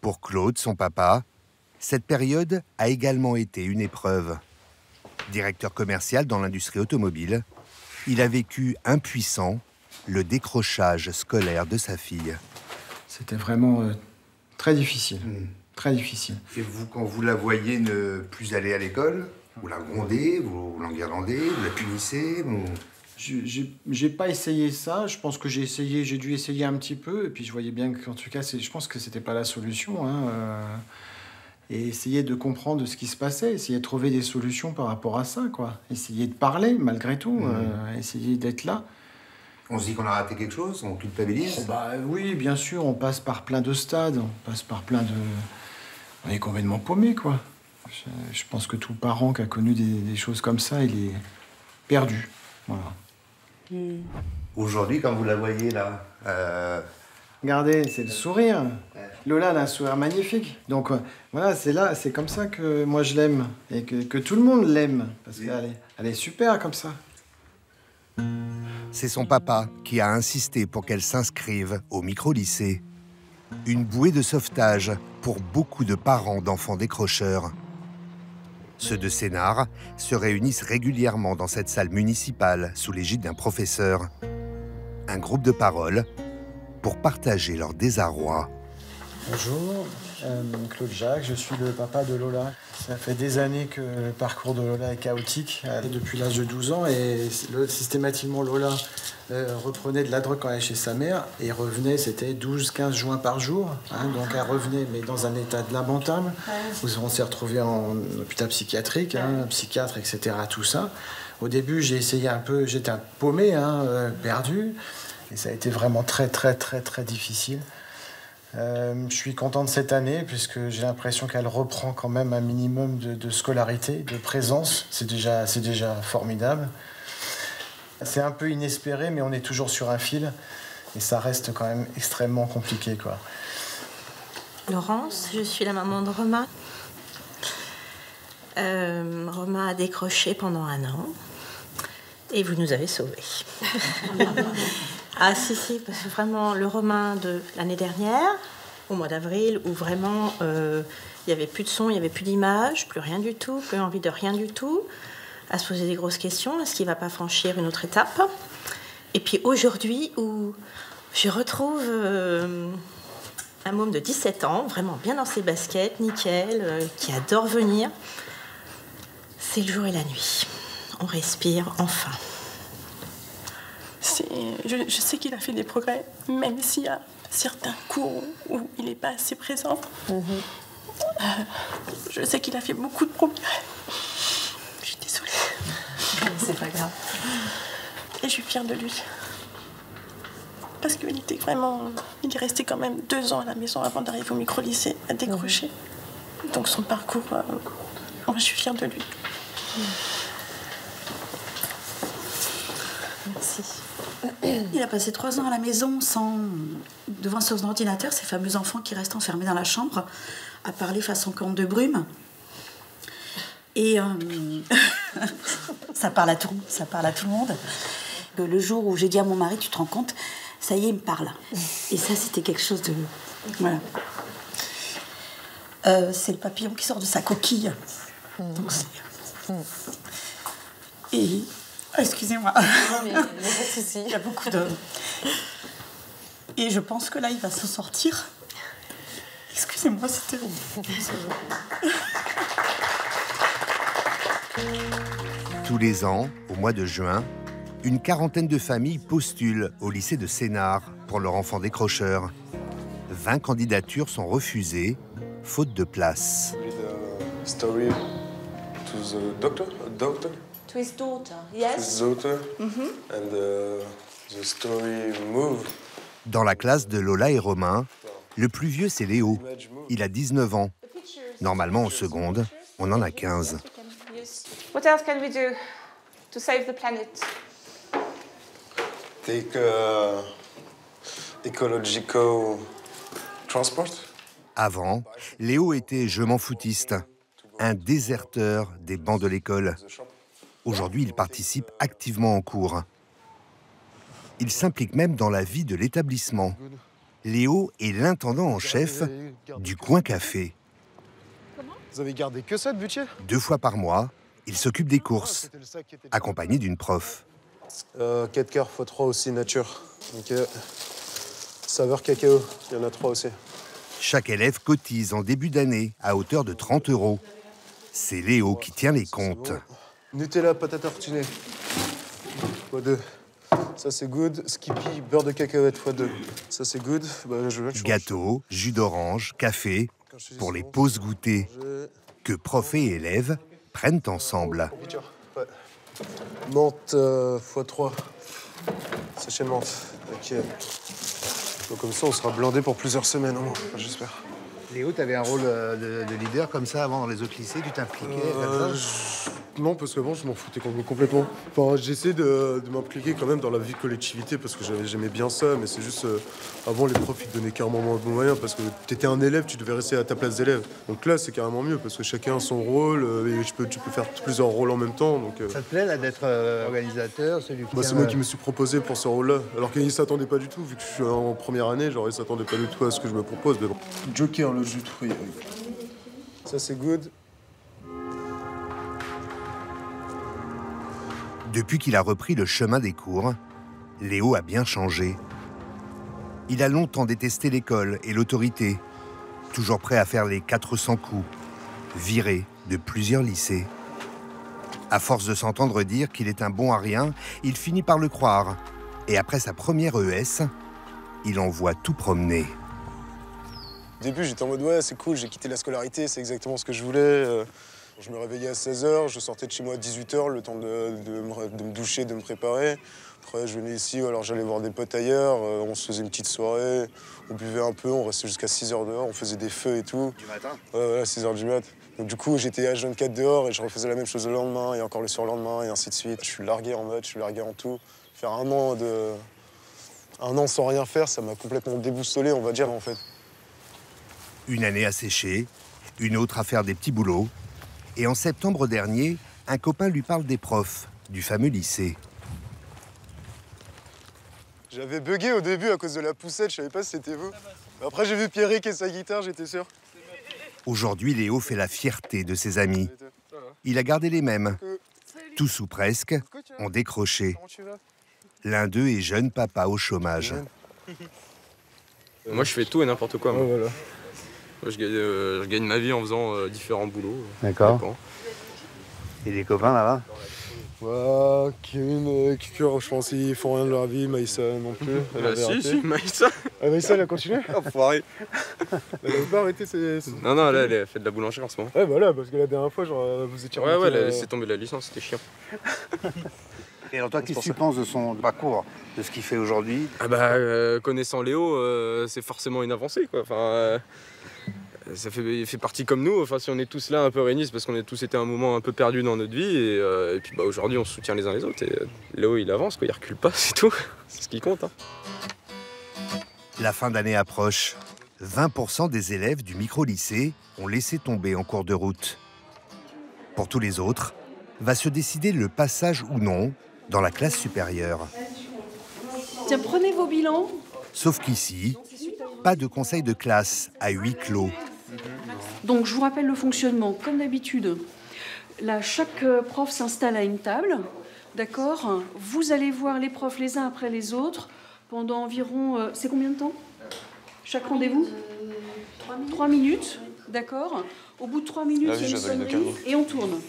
Pour Claude, son papa, cette période a également été une épreuve. Directeur commercial dans l'industrie automobile, Il a vécu impuissant le décrochage scolaire de sa fille. C'était vraiment très difficile. Très difficile. Et vous, quand vous la voyez ne plus aller à l'école, vous la grondez, vous l'enguirlandez, vous la punissez vous... J'ai pas essayé ça. Je pense que j'ai dû essayer un petit peu. Et puis je voyais bien qu'en tout cas, je pense que c'était pas la solution. Et essayer de comprendre ce qui se passait, essayer de trouver des solutions par rapport à ça, quoi. Essayer de parler, malgré tout. Essayer d'être là. On se dit qu'on a raté quelque chose, on culpabilise. Oui, bien sûr, on passe par plein de stades, on passe par plein de... On est complètement paumé, quoi. Je pense que tout parent qui a connu des choses comme ça, il est perdu. Voilà. Aujourd'hui, quand vous la voyez là... Regardez, c'est le sourire. Lola, elle a un sourire magnifique. Donc voilà, c'est comme ça que moi je l'aime. Et que tout le monde l'aime. Parce qu'elle est super comme ça. C'est son papa qui a insisté pour qu'elle s'inscrive au micro-lycée. Une bouée de sauvetage pour beaucoup de parents d'enfants décrocheurs. Ceux de Sénart se réunissent régulièrement dans cette salle municipale sous l'égide d'un professeur. Un groupe de parole pour partager leur désarroi. Bonjour, Claude Jacques, je suis le papa de Lola. Ça fait des années que le parcours de Lola est chaotique, depuis l'âge de 12 ans, et systématiquement Lola reprenait de la drogue quand elle est chez sa mère, et revenait, c'était 12-15 joints par jour, donc elle revenait, mais dans un état lamentable. On s'est retrouvé en hôpital psychiatrique, psychiatre, etc., tout ça. Au début, j'ai essayé un peu, j'étais un paumé, perdu, et ça a été vraiment très, très, très, très difficile. Je suis content de cette année puisque j'ai l'impression qu'elle reprend quand même un minimum de scolarité, de présence. C'est déjà formidable. C'est un peu inespéré, mais on est toujours sur un fil et ça reste quand même extrêmement compliqué, quoi. Laurence, je suis la maman de Romain. Romain a décroché pendant 1 an et vous nous avez sauvés. Ah si, parce que vraiment, le Romain de l'année dernière, au mois d'avril, où vraiment, il n'y avait plus de son, il n'y avait plus d'image, plus rien du tout, plus envie de rien du tout, à se poser des grosses questions, est-ce qu'il ne va pas franchir une autre étape? Et puis aujourd'hui, où je retrouve un môme de 17 ans, vraiment bien dans ses baskets, nickel, qui adore venir, c'est le jour et la nuit. On respire enfin. Je sais qu'il a fait des progrès, même s'il y a certains cours où il n'est pas assez présent. Je sais qu'il a fait beaucoup de progrès. Je suis désolée. C'est pas grave. Et je suis fière de lui. Parce qu'il était vraiment... Il est resté quand même 2 ans à la maison avant d'arriver au micro-lycée à décrocher. Donc son parcours, moi je suis fière de lui. Merci. Il a passé 3 ans à la maison devant son ordinateur, ces fameux enfants qui restent enfermés dans la chambre, à parler façon corne de brume. Et ça parle à tout le monde. Le jour où j'ai dit à mon mari, tu te rends compte, ça y est, il me parle. Et ça, c'était quelque chose de... Voilà. C'est le papillon qui sort de sa coquille. Donc et... Excusez-moi. Non, mais pas de souci. Il y a beaucoup de... Et je pense que là, il va s'en sortir. Excusez-moi, c'était... Tous les ans, au mois de juin, une quarantaine de familles postulent au lycée de Sénart pour leur enfant décrocheur. 20 candidatures sont refusées, faute de place. Story to the doctor? To his daughter, yes. His daughter, and the story move. Dans la classe de Lola et Romain, le plus vieux, c'est Léo. Il a 19 ans. Normalement, en seconde, on en a 15. What else can we do to save the planet? Take ecological transport. Avant, Léo était je m'en foutiste, un déserteur des bancs de l'école. Aujourd'hui, il participe activement en cours. Il s'implique même dans la vie de l'établissement. Léo est l'intendant en chef du Coin Café. Vous avez gardé que ça de budget? 2 fois par mois, il s'occupe des courses, accompagné d'une prof. 4 quarts x 3 aussi, nature. Ok. Saveur cacao, il y en a 3 aussi. Chaque élève cotise en début d'année à hauteur de 30 €. C'est Léo qui tient les comptes. Bon. Nutella, patate à tartiner. x2. Ça, c'est good. Skippy, beurre de cacahuète x2. Ça, c'est good. Bah, Gâteau, jus d'orange, café, pour les pauses goûter que prof et élèves prennent ensemble. Ouais. Menthe x3. Sachet de menthe. Ok. Donc comme ça, on sera blindé pour plusieurs semaines, hein, j'espère. Léo, tu avais un rôle de leader comme ça avant dans les autres lycées, tu t'impliquais comme ça? Non, parce qu'avant, je m'en foutais complètement. Enfin, j'essaie de m'impliquer quand même dans la vie de collectivité parce que j'aimais bien ça, mais c'est juste... avant, les profs, ils te donnaient carrément moins de moyens parce que t'étais un élève, tu devais rester à ta place d'élève. Donc là, c'est carrément mieux parce que chacun a son rôle et tu peux faire plusieurs rôles en même temps. Donc, Ça te plaît là d'être organisateur, celui qui c'est moi qui me suis proposé pour ce rôle-là. Alors qu'ils ne s'attendaient pas du tout, vu que je suis en première année, genre ils ne s'attendaient pas du tout à ce que je me propose. Mais bon. Joker, le jus de fruits. Ça, c'est good. Depuis qu'il a repris le chemin des cours, Léo a bien changé. Il a longtemps détesté l'école et l'autorité, toujours prêt à faire les 400 coups, viré de plusieurs lycées. À force de s'entendre dire qu'il est un bon à rien, il finit par le croire. Et après sa première ES, il envoie tout promener. Au début, j'étais en mode ouais, c'est cool, j'ai quitté la scolarité, c'est exactement ce que je voulais. Je me réveillais à 16h, je sortais de chez moi à 18h, le temps de me doucher, de me préparer. Après, je venais ici, alors j'allais voir des potes ailleurs, on se faisait une petite soirée, on buvait un peu, on restait jusqu'à 6h dehors, on faisait des feux et tout. Du matin? Ouais, 6h du mat. Donc du coup, j'étais H24 dehors et je refaisais la même chose le lendemain et encore le surlendemain et ainsi de suite. Je suis largué en maths, je suis largué en tout. Faire un an sans rien faire, ça m'a complètement déboussolé, on va dire, en fait. Une année à sécher, une autre à faire des petits boulots. Et en septembre dernier, un copain lui parle des profs du fameux lycée. J'avais bugué au début à cause de la poussette, je savais pas si c'était vous. Après, j'ai vu Pierrick et sa guitare, j'étais sûr. Aujourd'hui, Léo fait la fierté de ses amis. Il a gardé les mêmes. Tous ou presque ont décroché. L'un d'eux est jeune papa au chômage. Moi, je fais tout et n'importe quoi. Moi. Oh, voilà. Moi, je gagne ma vie en faisant différents boulots. D'accord. Et les copains là-bas? Ouais, Kevin, Kikur, je pense qu'ils font rien de leur vie, Maïssa non plus. Si, Maïssa. Ah, Maïssa, elle a continué? Enfoiré. Elle avait pas arrêté Non, là, elle fait de la boulangerie en ce moment. Ouais, voilà, parce que la dernière fois, genre, vous étiez Ouais, elle a laissé tomber la licence, c'était chiant. Et alors toi, qu'est-ce que tu penses de son parcours, de ce qu'il fait aujourd'hui? Connaissant Léo, c'est forcément une avancée, quoi. Enfin, il fait partie comme nous. Enfin, si on est tous là un peu réunis, c'est parce qu'on a tous été un moment un peu perdus dans notre vie. Et puis aujourd'hui, on se soutient les uns les autres. Et Léo, il avance, quoi. Il recule pas, c'est tout. C'est ce qui compte. Hein. La fin d'année approche. 20% des élèves du micro-lycée ont laissé tomber en cours de route. Pour tous les autres, va se décider le passage ou non dans la classe supérieure. Tiens, prenez vos bilans. Sauf qu'ici, pas de conseil de classe à huis clos. Donc, je vous rappelle le fonctionnement. Comme d'habitude, là, chaque prof s'installe à une table, d'accord? Vous allez voir les profs les uns après les autres pendant environ... c'est combien de temps? Chaque rendez-vous 3 minutes, d'accord? Au bout de 3 minutes, il y a une sonnerie et on tourne.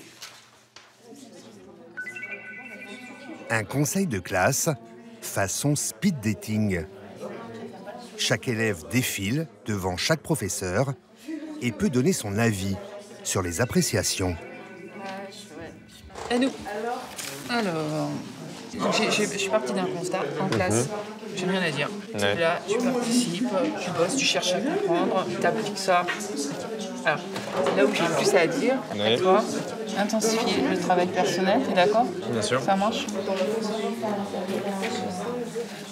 Un conseil de classe façon speed dating. Chaque élève défile devant chaque professeur et peut donner son avis sur les appréciations. Et nous? Alors, je suis partie d'un constat en classe. J'ai rien à dire. Tu es là, tu participes, tu bosses, tu cherches à comprendre, tu appliques ça. Alors, là où j'ai le plus à dire, toi, intensifier le travail personnel, t'es d'accord? Bien sûr. Ça marche?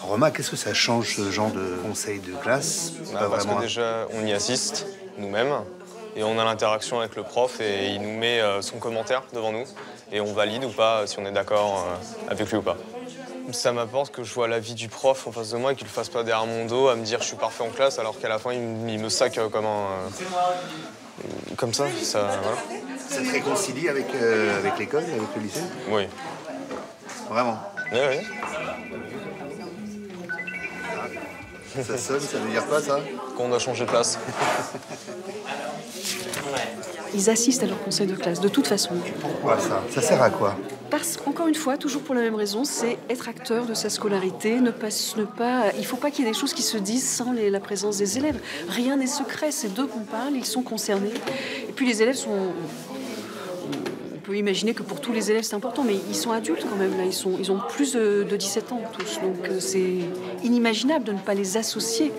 Romain, qu'est-ce que ça change ce genre de conseil de classe? Parce que déjà, on y assiste nous-mêmes et on a l'interaction avec le prof et il nous met son commentaire devant nous et on valide ou pas si on est d'accord avec lui ou pas. Ça m'apporte que je vois la vie du prof en face de moi et qu'il ne le fasse pas derrière mon dos à me dire je suis parfait en classe alors qu'à la fin il me sac comme un... comme ça, voilà. Ça te réconcilie avec l'école, avec le lycée? Oui. Vraiment? Ouais. Ça sonne, ça veut dire quoi ça? Qu'on a changé de place. Ils assistent à leur conseil de classe, de toute façon. Pourquoi ça? Ça sert à quoi? Parce qu'encore une fois, toujours pour la même raison, c'est être acteur de sa scolarité, il ne faut pas qu'il y ait des choses qui se disent sans la présence des élèves. Rien n'est secret, c'est d'eux qu'on parle, ils sont concernés. Et puis les élèves sont... On peut imaginer que pour tous les élèves c'est important, mais ils sont adultes quand même, là. Ils ont plus de 17 ans tous, donc c'est inimaginable de ne pas les associer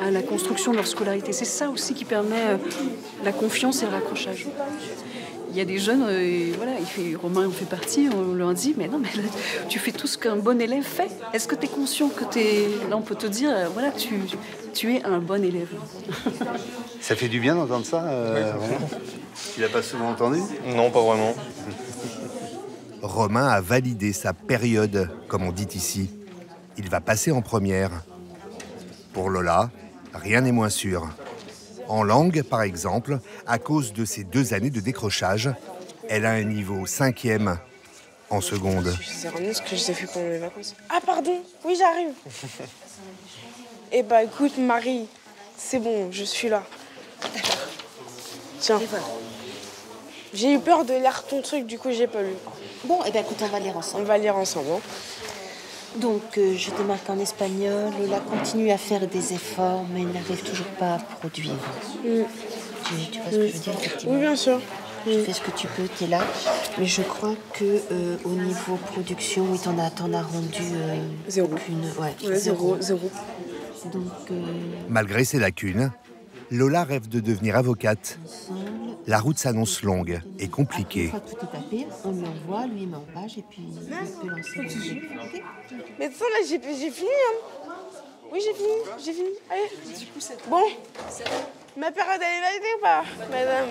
à la construction de leur scolarité. C'est ça aussi qui permet la confiance et le raccrochage. Il y a des jeunes, Romain en fait partie, on leur dit, mais non, mais là, tu fais tout ce qu'un bon élève fait. Est-ce que tu es conscient que là on peut te dire, voilà, tu es un bon élève. Ça fait du bien d'entendre ça, Romain? Tu l'as pas souvent entendu? Non, pas vraiment. Romain a validé sa période, comme on dit ici. Il va passer en première. Pour Lola, rien n'est moins sûr. En langue, par exemple, à cause de ses 2 années de décrochage, elle a un niveau 5e en seconde. C'est vraiment ce que j'ai fait pendant les vacances. Ah pardon, oui j'arrive. Eh bah écoute Marie, c'est bon, je suis là. Tiens. J'ai eu peur de lire ton truc, du coup j'ai pas lu. Bon, eh ben écoute, on va lire ensemble. On va lire ensemble. Hein. Donc, je te marque en espagnol. Lola continue à faire des efforts, mais elle n'arrive toujours pas à produire. Tu vois ce que je veux dire, effectivement? Oui, bien sûr. Tu fais ce que tu peux, t'es là. Mais je crois que au niveau production, oui, t'en as rendu... zéro. Zéro. Donc, malgré ses lacunes, Lola rêve de devenir avocate. La route s'annonce longue et compliquée. Une fois que tout est tapé, on lui envoie, lui il met en page et puis il peut lancer le jeu. Mais attends, là j'ai fini. Hein. Oui, j'ai fini. Allez. Du coup, c'est bon. Ma période elle est validée ou pas, madame?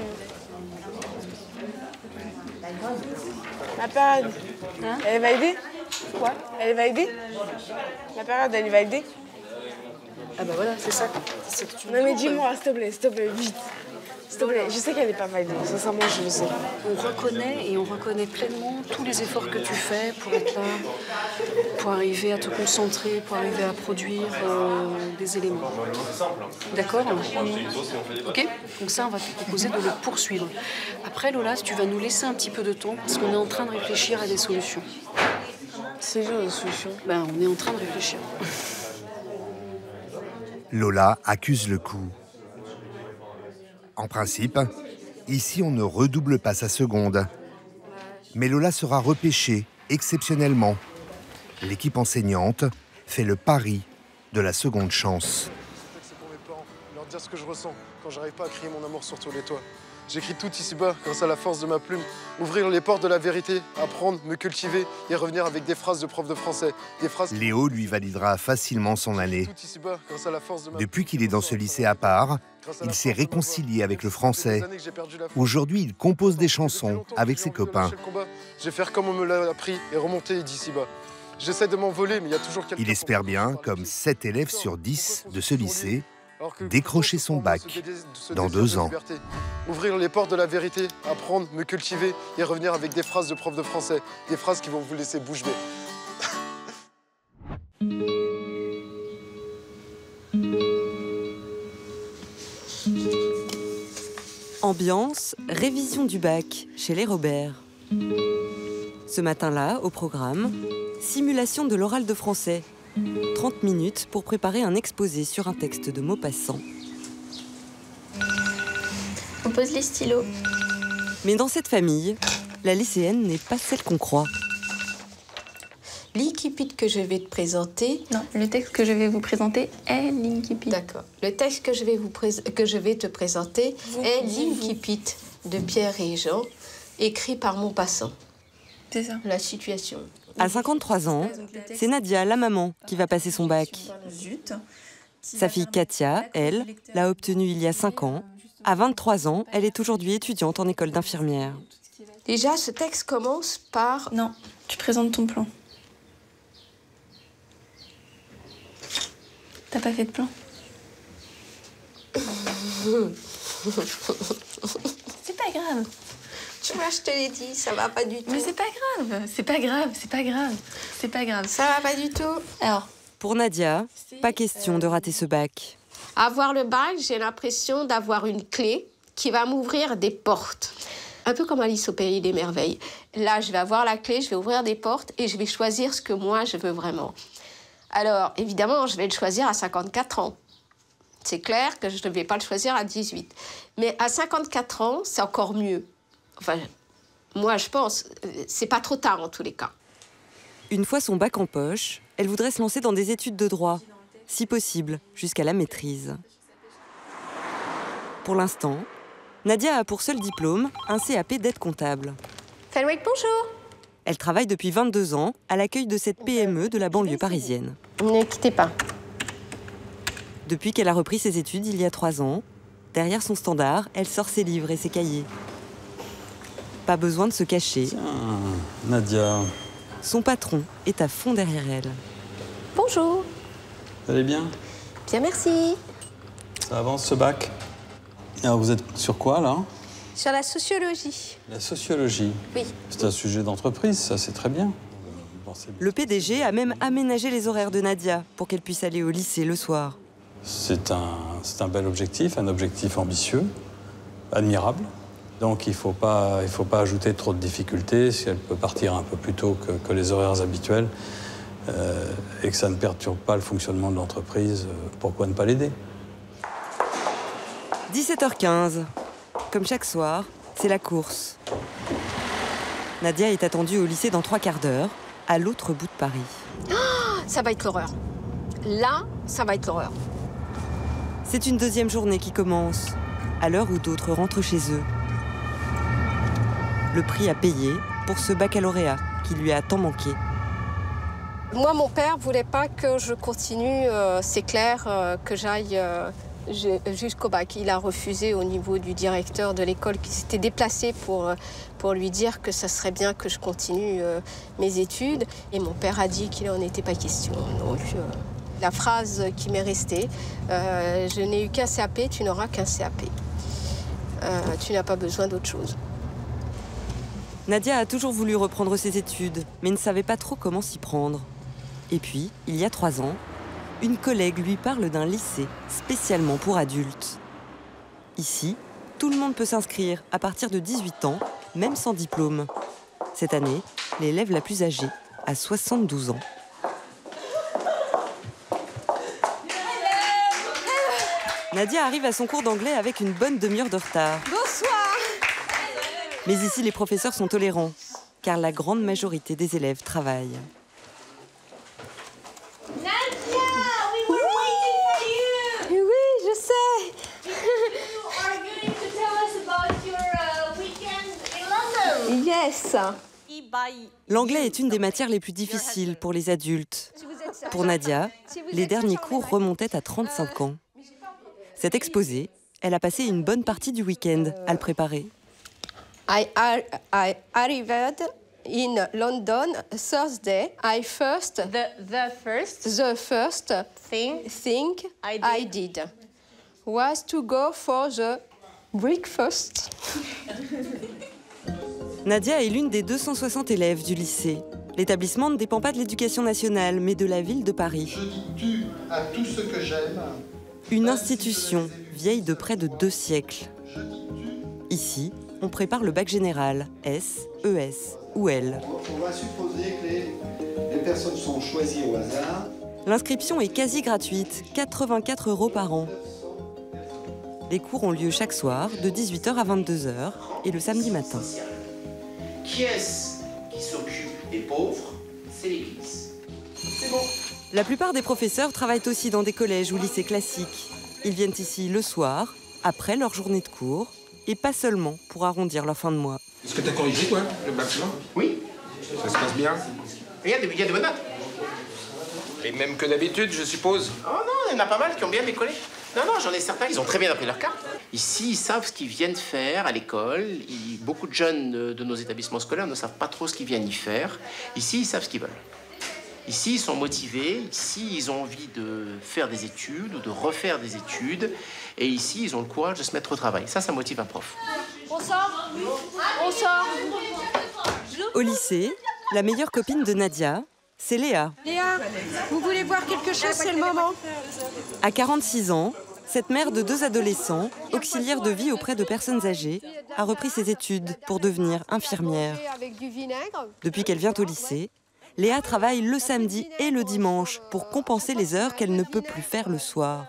Ma période, elle est validée? Quoi? Elle est validée? Ma période elle est validée? Ah bah voilà, c'est ça. Non mais dis-moi, s'il te plaît, vite. S'il te plaît, je sais qu'elle n'est pas validée, sincèrement je le sais. On reconnaît pleinement tous les efforts que tu fais pour être là, pour arriver à te concentrer, pour arriver à produire des éléments. D'accord? Ok? Donc ça, on va te proposer de le poursuivre. Après, Lola, tu vas nous laisser un petit peu de temps parce qu'on est en train de réfléchir à des solutions. C'est genre des solutions? Ben, on est en train de réfléchir. Lola accuse le coup. En principe, ici on ne redouble pas sa seconde. Mais Lola sera repêchée exceptionnellement. L'équipe enseignante fait le pari de la seconde chance. C'est pour mes parents, leur dire ce que je ressens quand j'arrive pas à crier mon amour sur tous les toits. J'écris tout ici-bas grâce à la force de ma plume. Ouvrir les portes de la vérité, apprendre, me cultiver et revenir avec des phrases de prof de français. Des phrases... Léo lui validera facilement son année. Tout ici-bas grâce à la force de ma... Depuis qu'il est dans ce lycée à part, il s'est réconcilié avec le français. Aujourd'hui, il compose des chansons avec ses copains. Je vais faire comme on me l'a appris et remonter d'ici-bas. J'essaie de m'envoler, mais il y a toujours quelqu'un... Il espère bien, comme 7 élèves sur 10 de ce lycée, décrocher son bac dans 2 ans. Ouvrir les portes de la vérité, apprendre, me cultiver et revenir avec des phrases de prof de français. Des phrases qui vont vous laisser bouche bée. Ambiance, révision du bac chez les Robert. Ce matin-là, au programme, simulation de l'oral de français. 30 minutes pour préparer un exposé sur un texte de Maupassant. On pose les stylos. Mais dans cette famille, la lycéenne n'est pas celle qu'on croit. L'incipit que je vais te présenter... Non, le texte que je vais vous présenter est l'incipit. D'accord. Le texte que je vais te présenter est l'incipit de Pierre et Jean, écrit par Maupassant. C'est ça. La situation. À 53 ans, c'est Nadia, la maman, qui va passer son bac. Sa fille Katia, elle, l'a obtenu il y a 5 ans. À 23 ans, elle est aujourd'hui étudiante en école d'infirmière. Déjà, ce texte commence par... Non, tu présentes ton plan. T'as pas fait de plan? C'est pas grave. Tu vois, je te l'ai dit, ça va pas du tout. Mais c'est pas grave, c'est pas grave, c'est pas grave, c'est pas grave. Ça va pas du tout. Alors, Pour Nadia, pas question de rater ce bac. avoir le bac, j'ai l'impression d'avoir une clé qui va m'ouvrir des portes. Un peu comme Alice au Pays des Merveilles. Là, je vais avoir la clé, je vais ouvrir des portes et je vais choisir ce que moi, je veux vraiment. Alors, évidemment, je vais le choisir à 54 ans. C'est clair que je ne vais pas le choisir à 18. Mais à 54 ans, c'est encore mieux. Enfin, moi, je pense, c'est pas trop tard en tous les cas. Une fois son bac en poche, elle voudrait se lancer dans des études de droit, si possible, jusqu'à la maîtrise. Pour l'instant, Nadia a pour seul diplôme un CAP d'aide comptable. Fenwick, bonjour. Elle travaille depuis 22 ans à l'accueil de cette PME de la banlieue parisienne. Ne quittez pas. Depuis qu'elle a repris ses études il y a 3 ans, derrière son standard, elle sort ses livres et ses cahiers. Pas besoin de se cacher. Tiens, Nadia. Son patron est à fond derrière elle. Bonjour. Vous allez bien? Bien, merci. Ça avance ce bac? Alors vous êtes sur quoi là? Sur la sociologie. La sociologie? Oui. C'est un sujet d'entreprise, ça c'est très bien. Le PDG a même aménagé les horaires de Nadia pour qu'elle puisse aller au lycée le soir. C'est un bel objectif, un objectif ambitieux, admirable. Donc il faut pas ajouter trop de difficultés. Si elle peut partir un peu plus tôt que les horaires habituels et que ça ne perturbe pas le fonctionnement de l'entreprise, pourquoi ne pas l'aider? 17h15. Comme chaque soir, c'est la course. Nadia est attendue au lycée dans 3 quarts d'heure, à l'autre bout de Paris. Oh, ça va être l'horreur. Là, ça va être l'horreur. C'est une deuxième journée qui commence, à l'heure où d'autres rentrent chez eux. Le prix à payer pour ce baccalauréat qui lui a tant manqué. Moi, mon père voulait pas que je continue, c'est clair, que j'aille jusqu'au bac. Il a refusé au niveau du directeur de l'école qui s'était déplacé pour lui dire que ça serait bien que je continue mes études. Et mon père a dit qu'il n'en était pas question. Donc, la phrase qui m'est restée, je n'ai eu qu'un CAP, tu n'auras qu'un CAP. Tu n'as pas besoin d'autre chose. Nadia a toujours voulu reprendre ses études, mais ne savait pas trop comment s'y prendre. Et puis, il y a 3 ans, une collègue lui parle d'un lycée spécialement pour adultes. Ici, tout le monde peut s'inscrire à partir de 18 ans, même sans diplôme. Cette année, l'élève la plus âgée a 72 ans. Nadia arrive à son cours d'anglais avec une bonne demi-heure de retard. Bonsoir. Mais ici, les professeurs sont tolérants, car la grande majorité des élèves travaillent. Oui, je sais. Yes. L'anglais est une des matières les plus difficiles pour les adultes. Pour Nadia, les derniers cours remontaient à 35 ans. Cet exposé, elle a passé une bonne partie du week-end à le préparer. I arrived in London Thursday. The first thing I did was to go for the breakfast. Nadia est l'une des 260 élèves du lycée. L'établissement ne dépend pas de l'éducation nationale, mais de la ville de Paris. Je dis tu à tout ce que j'aime. Une institution vieille de près de 2 siècles. Ici, on prépare le bac général, S, ES ou L. On va supposer que les personnes sont choisies au hasard. L'inscription est quasi gratuite, 84 € par an. Les cours ont lieu chaque soir, de 18h à 22h, et le samedi matin. Qui est-ce qui s'occupe des pauvres? C'est l'Église. C'est bon. La plupart des professeurs travaillent aussi dans des collèges ou lycées classiques. Ils viennent ici le soir, après leur journée de cours, et pas seulement pour arrondir leur fin de mois. Est-ce que tu as corrigé, toi, le bâtiment? Oui. Ça se passe bien? Il y a de bonnes notes. Les mêmes que d'habitude, je suppose? Oh non, il y en a pas mal qui ont bien décollé. Non, j'en ai certains, ils ont très bien appris leur carte. Ici, ils savent ce qu'ils viennent faire à l'école. Beaucoup de jeunes de nos établissements scolaires ne savent pas trop ce qu'ils viennent y faire. Ici, ils savent ce qu'ils veulent. Ici, ils sont motivés. Ici, ils ont envie de faire des études ou de refaire des études. Et ici, ils ont le courage de se mettre au travail. Ça motive un prof. On sort? On sort? Au lycée, la meilleure copine de Nadia, c'est Léa. Léa, vous voulez boire quelque chose? C'est le moment. À 46 ans, cette mère de 2 adolescents, auxiliaire de vie auprès de personnes âgées, a repris ses études pour devenir infirmière. Depuis qu'elle vient au lycée, Léa travaille le samedi et le dimanche pour compenser les heures qu'elle ne peut plus faire le soir.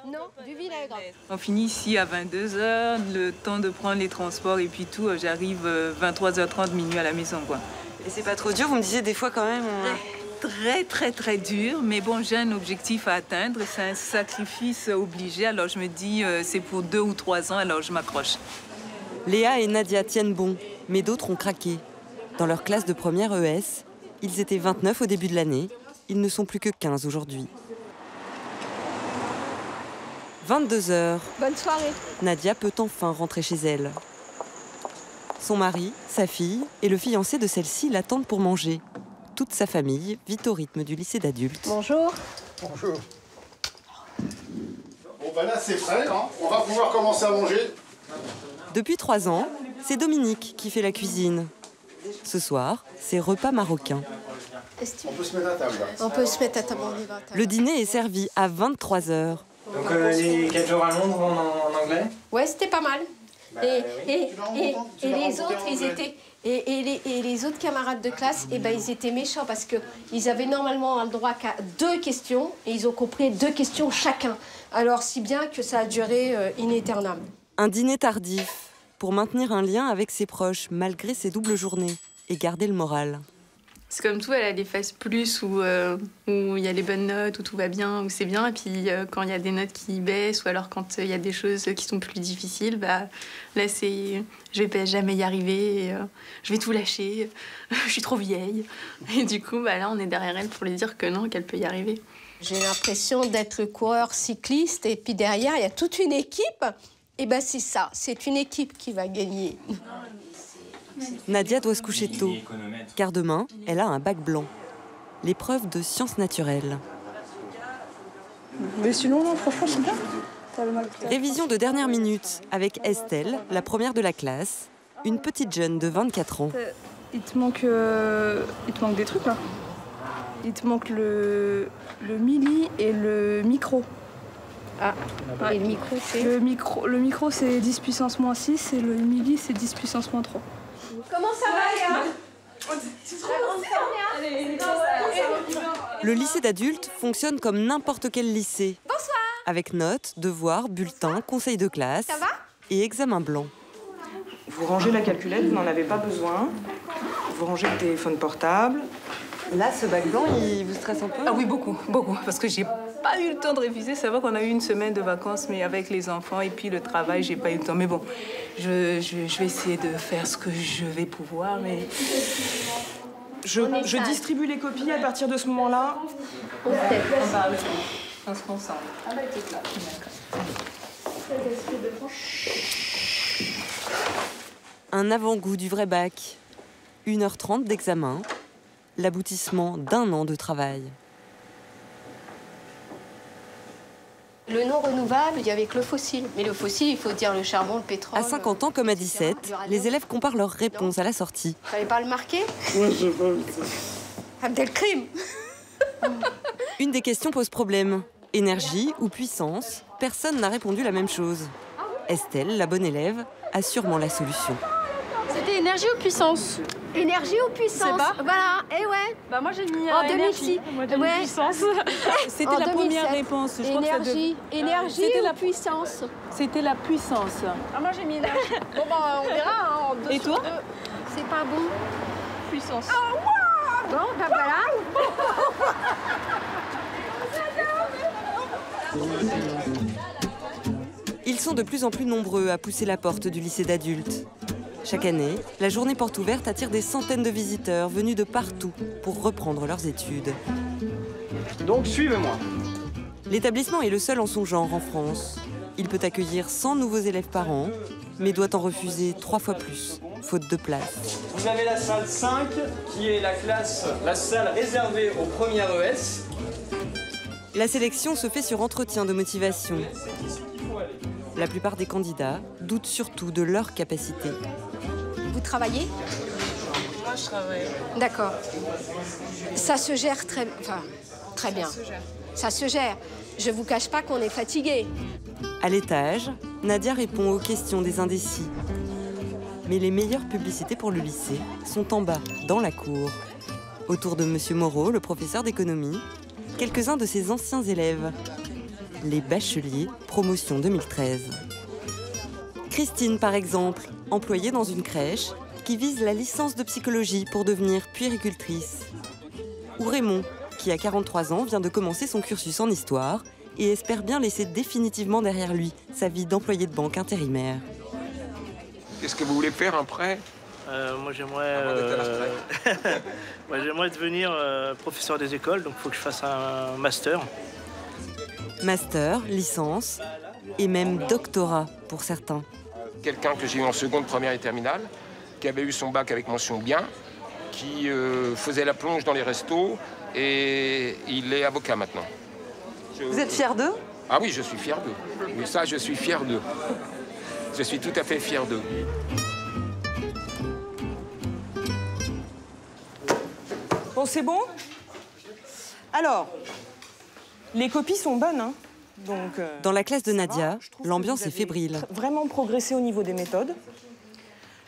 On finit ici à 22h, le temps de prendre les transports et puis tout, j'arrive 23h30, minuit à la maison, quoi. Et c'est pas trop dur, vous me disiez des fois quand même... Très dur, mais bon, j'ai un objectif à atteindre, c'est un sacrifice obligé, alors je me dis c'est pour 2 ou 3 ans, alors je m'accroche. Léa et Nadia tiennent bon, mais d'autres ont craqué. Dans leur classe de première ES, ils étaient 29 au début de l'année, ils ne sont plus que 15 aujourd'hui. 22h. Bonne soirée. Nadia peut enfin rentrer chez elle. Son mari, sa fille et le fiancé de celle-ci l'attendent pour manger. Toute sa famille vit au rythme du lycée d'adultes. Bonjour. Bonjour. Bon ben là c'est prêt, hein. On va pouvoir commencer à manger. Depuis 3 ans, c'est Dominique qui fait la cuisine. Ce soir, c'est repas marocain. On peut se mettre à table. On peut se mettre à table. Le dîner est servi à 23h. Donc les 4 jours à Londres en anglais? Ouais, c'était pas mal. Et les autres, ils étaient... Et les autres camarades de classe, eh ben, ils étaient méchants parce qu'ils avaient normalement le droit qu'à 2 questions et ils ont compris 2 questions chacun. Alors, si bien que ça a duré in aeternam. Un dîner tardif pour maintenir un lien avec ses proches malgré ses doubles journées et garder le moral. C'est comme tout, elle a des phases plus où il y a les bonnes notes, où tout va bien, où c'est bien. Et puis quand il y a des notes qui baissent, ou alors quand il y a des choses qui sont plus difficiles, bah, là c'est je vais jamais y arriver, et, je vais tout lâcher, je suis trop vieille. Et du coup, bah, là on est derrière elle pour lui dire que non, qu'elle peut y arriver. J'ai l'impression d'être le coureur cycliste et puis derrière il y a toute une équipe. Et ben c'est ça, c'est une équipe qui va gagner. Nadia doit se coucher tôt, car demain, elle a un bac blanc. L'épreuve de sciences naturelles. Mais sinon, non, franchement, c'est bien. Révision de dernière minute avec Estelle, la première de la classe, une petite jeune de 24 ans. Il te manque des trucs, là. Il te manque le mili et le micro. Ah, ouais. Et le micro, c'est le micro, c'est 10 puissance moins 6 et le mili, c'est 10 puissance moins 3. Comment ça va, Léa? Le lycée d'adultes fonctionne comme n'importe quel lycée. Bonsoir. Avec notes, devoirs, bulletins, conseils de classe et examen blanc. Vous rangez la calculette, vous n'en avez pas besoin. Vous rangez le téléphone portable. Là, ce bac blanc, il vous stresse un peu? Ah oui, beaucoup, parce que j'ai pas eu le temps de réviser. C'est vrai qu'on a eu une semaine de vacances, mais avec les enfants et puis le travail, j'ai pas eu le temps. Mais bon, je vais essayer de faire ce que je vais pouvoir, mais... Je distribue les copies à partir de ce moment-là. On se concentre. Un avant-goût du vrai bac. 1h30 d'examen. L'aboutissement d'1 an de travail. Le non renouvelable, il y avait que le fossile. Mais le fossile, il faut dire le charbon, le pétrole... À 50 ans comme à 17, les élèves comparent leurs réponses à la sortie. Fallait pas le marquer? Ouais, je sais pas. Abdelkrim. Une des questions pose problème. Énergie ou puissance? Personne n'a répondu la même chose. Estelle, la bonne élève, a sûrement la solution. C'était énergie ou puissance? Énergie ou puissance? Voilà, et ouais. Bah moi j'ai mis en 2006. Moi j'ai mis puissance. C'était la première réponse. Je crois que ça énergie ou la puissance? C'était la puissance. Ah moi j'ai mis énergie. Bon bah on verra. Hein, et toi? C'est pas bon. Puissance. Ah wow. Bon bah voilà. Ils sont de plus en plus nombreux à pousser la porte du lycée d'adultes. Chaque année, la journée porte ouverte attire des centaines de visiteurs venus de partout pour reprendre leurs études. Donc suivez-moi. L'établissement est le seul en son genre en France. Il peut accueillir 100 nouveaux élèves par an, mais doit en refuser 3 fois plus, faute de place. Vous avez la salle 5, qui est la salle réservée aux premières ES. La sélection se fait sur entretien de motivation. La plupart des candidats doutent surtout de leur capacité. Vous travaillez? Moi, je travaille. D'accord. Ça se gère très bien. Ça se gère. Je ne vous cache pas qu'on est fatigué. À l'étage, Nadia répond aux questions des indécis. Mais les meilleures publicités pour le lycée sont en bas, dans la cour. Autour de Monsieur Moreau, le professeur d'économie, quelques-uns de ses anciens élèves. Les bacheliers, promotion 2013. Christine, par exemple, employée dans une crèche, qui vise la licence de psychologie pour devenir puéricultrice. Ou Raymond, qui à 43 ans vient de commencer son cursus en histoire et espère bien laisser définitivement derrière lui sa vie d'employé de banque intérimaire. Qu'est-ce que vous voulez faire après? Moi, j'aimerais devenir professeur des écoles, donc il faut que je fasse un master. Master, licence et même doctorat pour certains. Quelqu'un que j'ai eu en seconde, première et terminale, qui avait eu son bac avec mention bien, qui faisait la plonge dans les restos et il est avocat maintenant. Vous êtes fier d'eux? Ah oui, je suis fier d'eux. Oui, ça, je suis fier d'eux. Je suis tout à fait fier d'eux. Bon, c'est bon? Alors, les copies sont bonnes, hein? Donc, dans la classe de Nadia, l'ambiance est fébrile. Vraiment progressé au niveau des méthodes,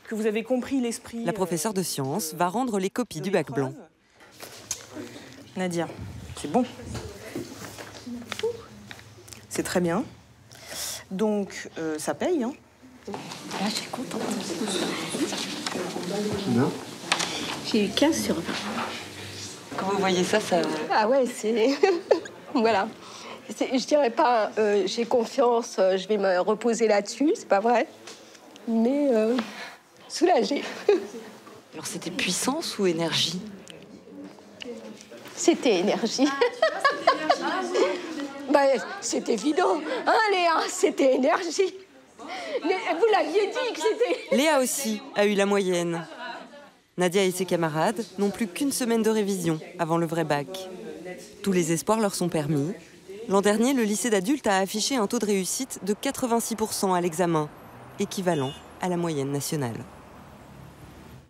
que vous avez compris l'esprit. La professeure de sciences va rendre les copies du bac blanc. Nadia, c'est bon. C'est très bien. Donc, ça paye, hein? Là, je suis contente. Non. J'ai eu 15 sur 20. Quand vous voyez ça, ça... Ah ouais, c'est... voilà. Je dirais pas, j'ai confiance, je vais me reposer là-dessus, c'est pas vrai. Mais soulagée. Alors c'était puissance ou énergie? C'était énergie. Bah, c'est évident, hein Léa, c'était énergie. Mais vous l'aviez dit que c'était... Léa aussi a eu la moyenne. Nadia et ses camarades n'ont plus qu'une semaine de révision avant le vrai bac. Tous les espoirs leur sont permis. L'an dernier, le lycée d'adultes a affiché un taux de réussite de 86% à l'examen, équivalent à la moyenne nationale.